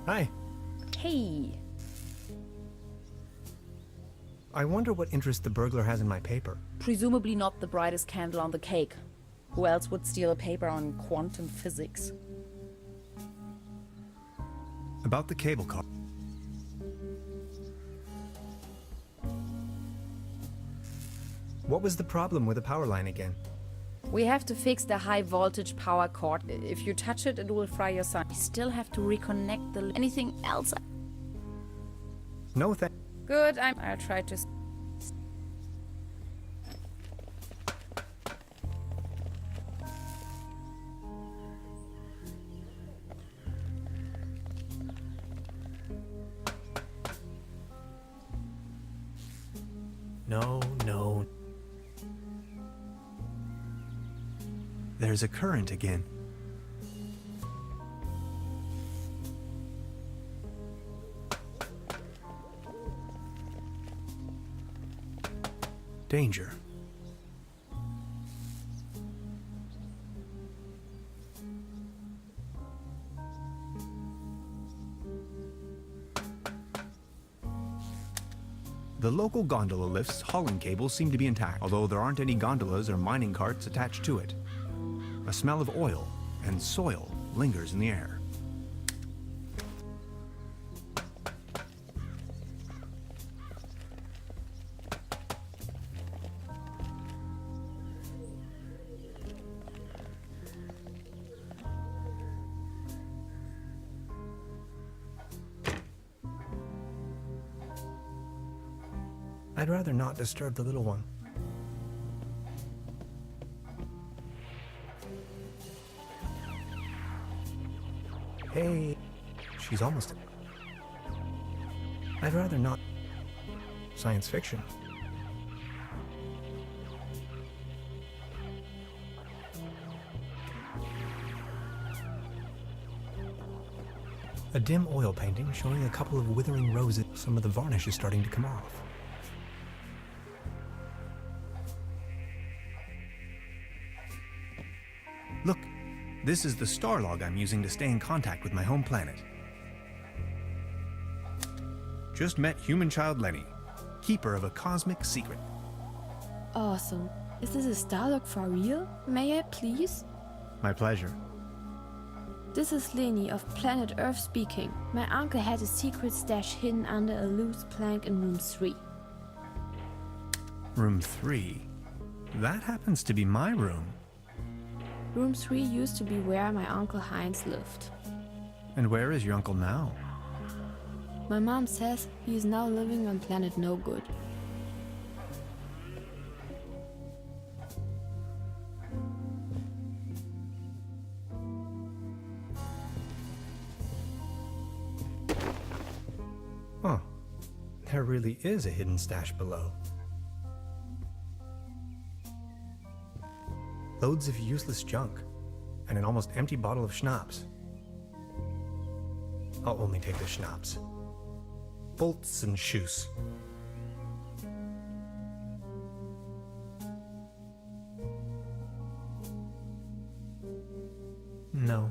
Hi. Hey. I wonder what interest the burglar has in my paper. Presumably not the brightest candle on the cake. Who else would steal a paper on quantum physics? About the cable car. What was the problem with the power line again? We have to fix the high voltage power cord. If you touch it, it will fry your son. We still have to reconnect the... Anything else? No thanks. Good, I'll try to... No. There's a current again. Danger. The local gondola lift's hauling cables seem to be intact, although there aren't any gondolas or mining carts attached to it. A smell of oil and soil lingers in the air. I'd rather not disturb the little one. Hey, she's almost... I'd rather not... Science fiction. A dim oil painting showing a couple of withering roses. Some of the varnish is starting to come off. Look, this is the star log I'm using to stay in contact with my home planet. Just met human child Lenny, keeper of a cosmic secret. Awesome. Is this a star log for real? May I please? My pleasure. This is Lenny of planet Earth speaking. My uncle had a secret stash hidden under a loose plank in room 3. Room 3? That happens to be my room. Room 3 used to be where my uncle Heinz lived. And where is your uncle now? My mom says he is now living on planet No Good. really is a hidden stash below. Loads of useless junk, and an almost empty bottle of schnapps. I'll only take the schnapps. Bolts and shoes. No.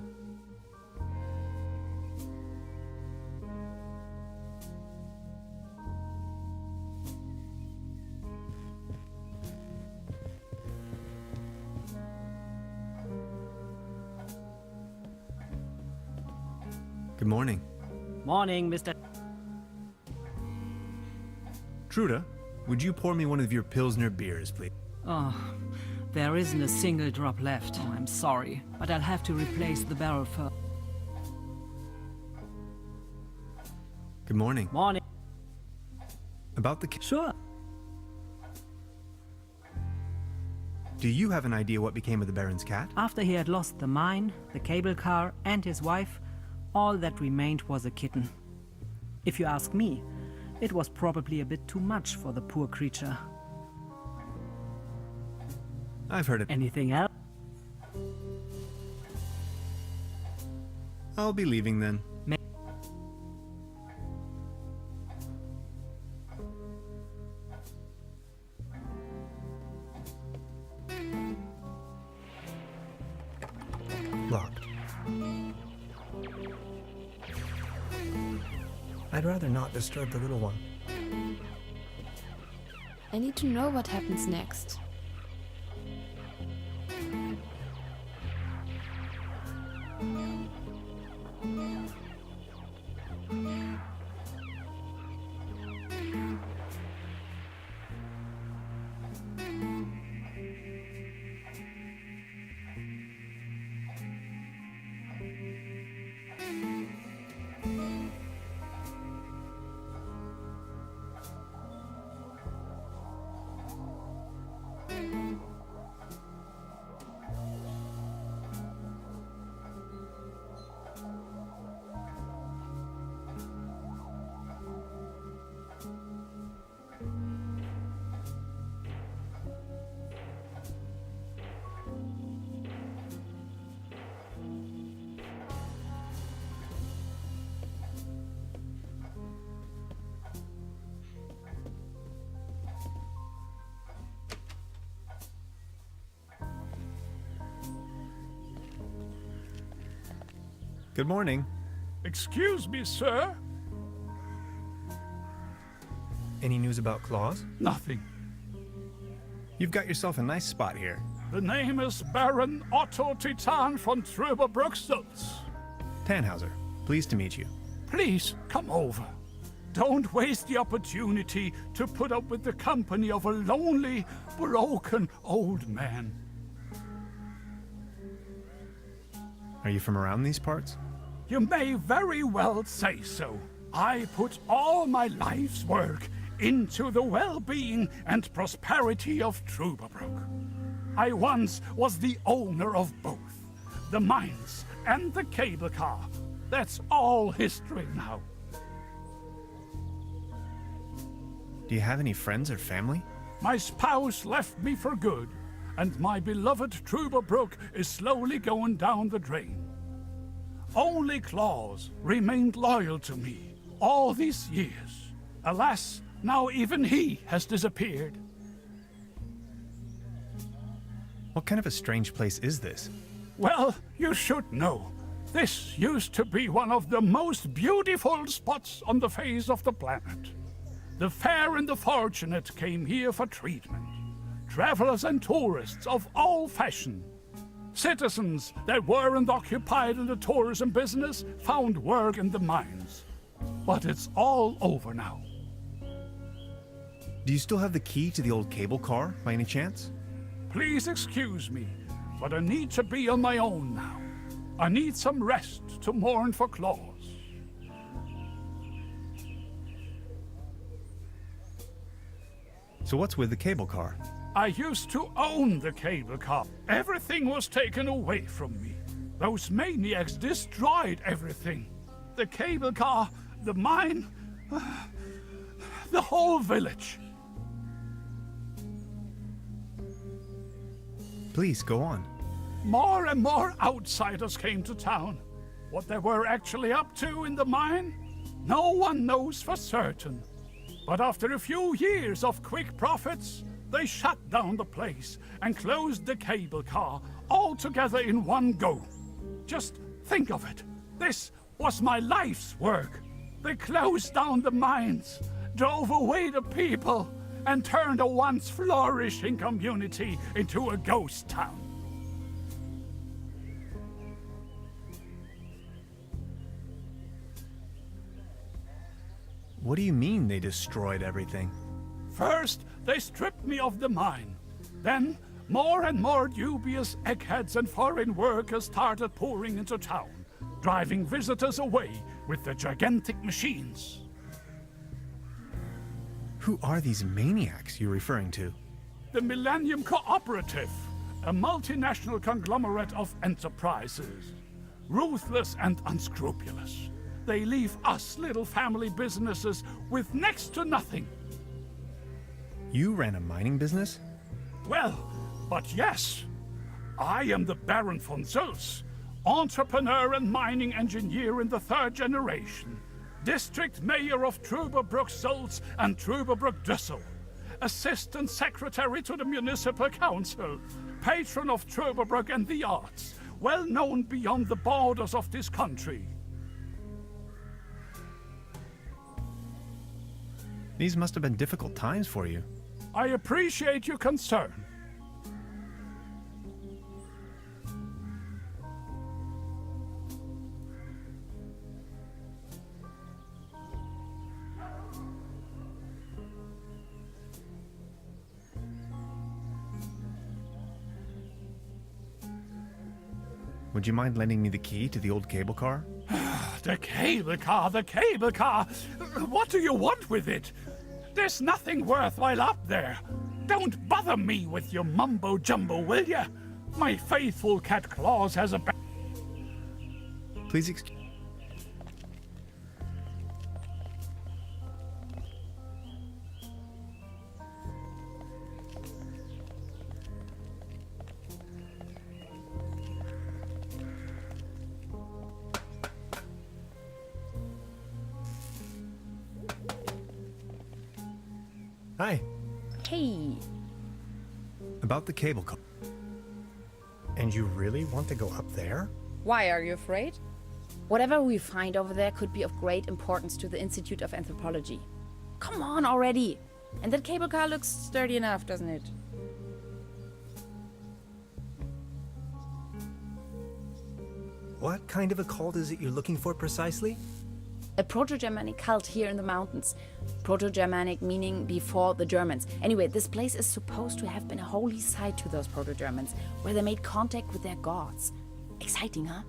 Good morning. Morning, Mr. Trude, would you pour me one of your Pilsner beers, please? Oh, there isn't a single drop left. Oh, I'm sorry, but I'll have to replace the barrel first. Good morning. Morning. About the... Sure. Do you have an idea what became of the Baron's cat? After he had lost the mine, the cable car, and his wife, all that remained was a kitten. If you ask me, it was probably a bit too much for the poor creature. I've heard it. Anything else? I'll be leaving then. Locked. I'd rather not disturb the little one. I need to know what happens next. Good morning. Excuse me, sir? Any news about Claus? Nothing. You've got yourself a nice spot here. The name is Baron Otto Titan von Trüberbrook. Tannhauser, pleased to meet you. Please, come over. Don't waste the opportunity to put up with the company of a lonely, broken old man. Are you from around these parts? You may very well say so. I put all my life's work into the well-being and prosperity of Trüberbrook. I once was the owner of both, the mines and the cable car. That's all history now. Do you have any friends or family? My spouse left me for good, and my beloved Trüberbrook is slowly going down the drain. Only Claus remained loyal to me all these years. Alas, now even he has disappeared. What kind of a strange place is this? Well, you should know. This used to be one of the most beautiful spots on the face of the planet. The fair and the fortunate came here for treatment. Travelers and tourists of all fashion. Citizens that weren't occupied in the tourism business found work in the mines. But it's all over now. Do you still have the key to the old cable car, by any chance? Please excuse me, but I need to be on my own now. I need some rest to mourn for Claus. So what's with the cable car? I used to own the cable car. Everything was taken away from me. Those maniacs destroyed everything. The cable car, the mine, the the whole village. Please, go on. More and more outsiders came to town. What they were actually up to in the mine, no one knows for certain. But after a few years of quick profits, they shut down the place and closed the cable car all together in one go. Just think of it. This was my life's work. They closed down the mines, drove away the people, and turned a once flourishing community into a ghost town. What do you mean they destroyed everything? First, they stripped me of the mine. Then, more and more dubious eggheads and foreign workers started pouring into town, driving visitors away with their gigantic machines. Who are these maniacs you're referring to? The Millennium Cooperative, a multinational conglomerate of enterprises. Ruthless and unscrupulous. They leave us little family businesses with next to nothing. You ran a mining business? Well, but yes. I am the Baron von Sulz, entrepreneur and mining engineer in the 3rd generation, district mayor of Trüberbrook Sulz and Trüberbrook Düssel, assistant secretary to the municipal council, patron of Trüberbrook and the arts, well known beyond the borders of this country. These must have been difficult times for you. I appreciate your concern. Would you mind lending me the key to the old cable car? The cable car, the cable car! What do you want with it? There's nothing worthwhile up there. Don't bother me with your mumbo-jumbo, will ya? My faithful cat Claus has a... Please excuse... Hi. Hey. About the cable car. And you really want to go up there? Why, are you afraid? Whatever we find over there could be of great importance to the Institute of Anthropology. Come on already! And that cable car looks sturdy enough, doesn't it? What kind of a cult is it you're looking for precisely? A Proto-Germanic cult here in the mountains. Proto-Germanic meaning before the Germans. Anyway, this place is supposed to have been a holy site to those Proto-Germans, where they made contact with their gods. Exciting, huh?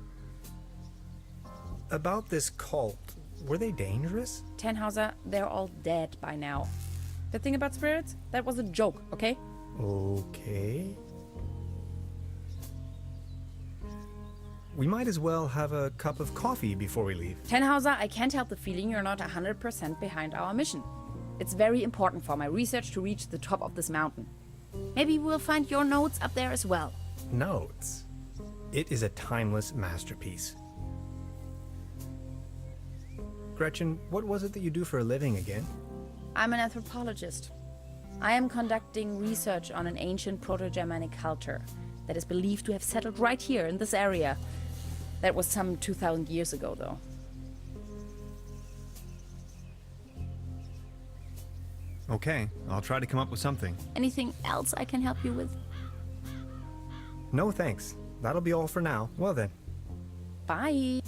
About this cult, were they dangerous? Tannhauser, they're all dead by now. The thing about spirits? That was a joke, okay? Okay. We might as well have a cup of coffee before we leave. Tannhauser, I can't help the feeling you're not 100% behind our mission. It's very important for my research to reach the top of this mountain. Maybe we'll find your notes up there as well. Notes. It is a timeless masterpiece. Gretchen, what was it that you do for a living again? I'm an anthropologist. I am conducting research on an ancient Proto-Germanic culture that is believed to have settled right here in this area. That was some 2,000 years ago, though. Okay, I'll try to come up with something. Anything else I can help you with? No, thanks. That'll be all for now. Well then. Bye.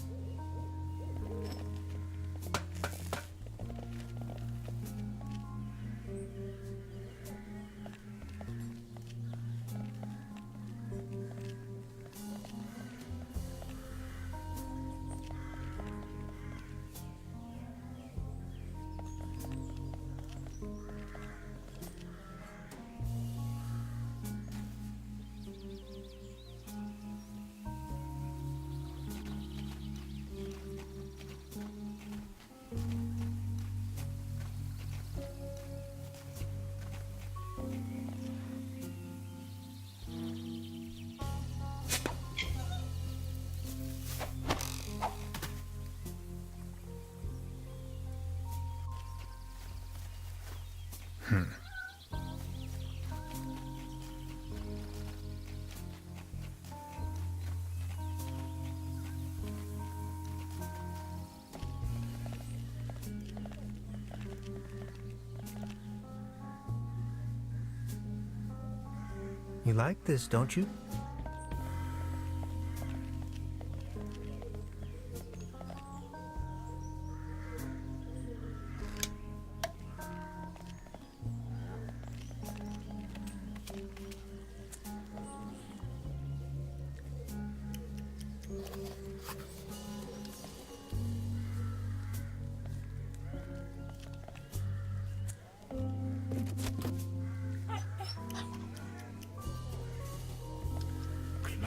You like this, don't you?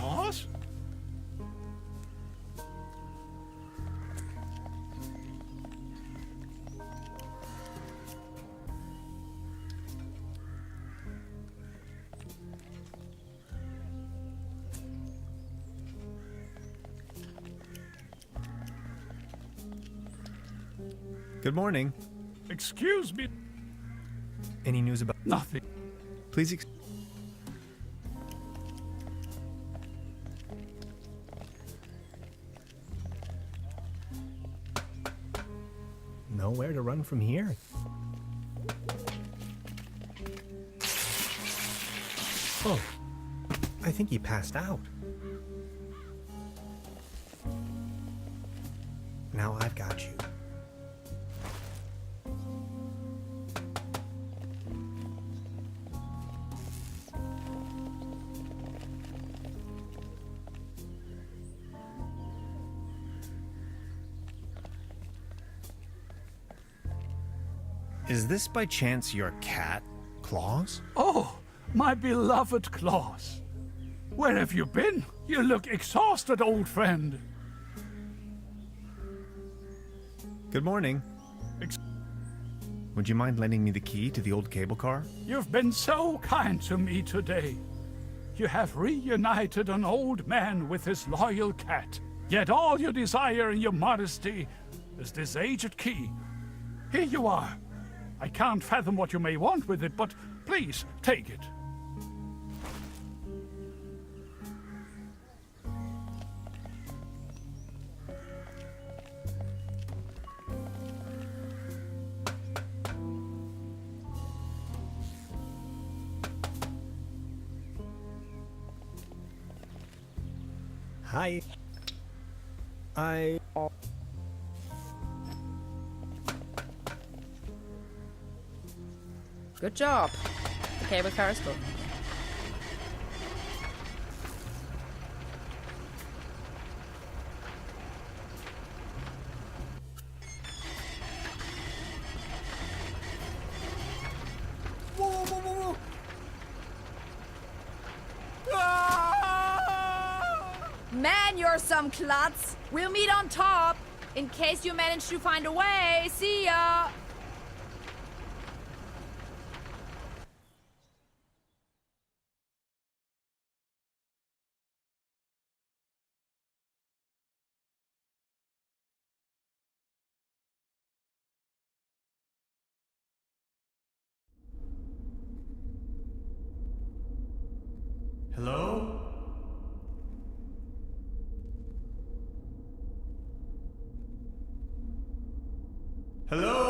Claus? Good morning. Excuse me. Any news about... Nothing. Please Nowhere to run from here. Oh, I think he passed out. Now I've got you. Is this by chance your cat, Claus? Oh, my beloved Claus. Where have you been? You look exhausted, old friend. Good morning. Would you mind lending me the key to the old cable car? You've been so kind to me today. You have reunited an old man with his loyal cat. Yet all you desire in your modesty is this aged key. Here you are. I can't fathom what you may want with it, but please, take it. Hi. Good job. The cable car is full. Whoa, whoa, whoa, whoa, whoa. Man, you're some klutz. We'll meet on top. In case you manage to find a way. See ya. Hello? Hello?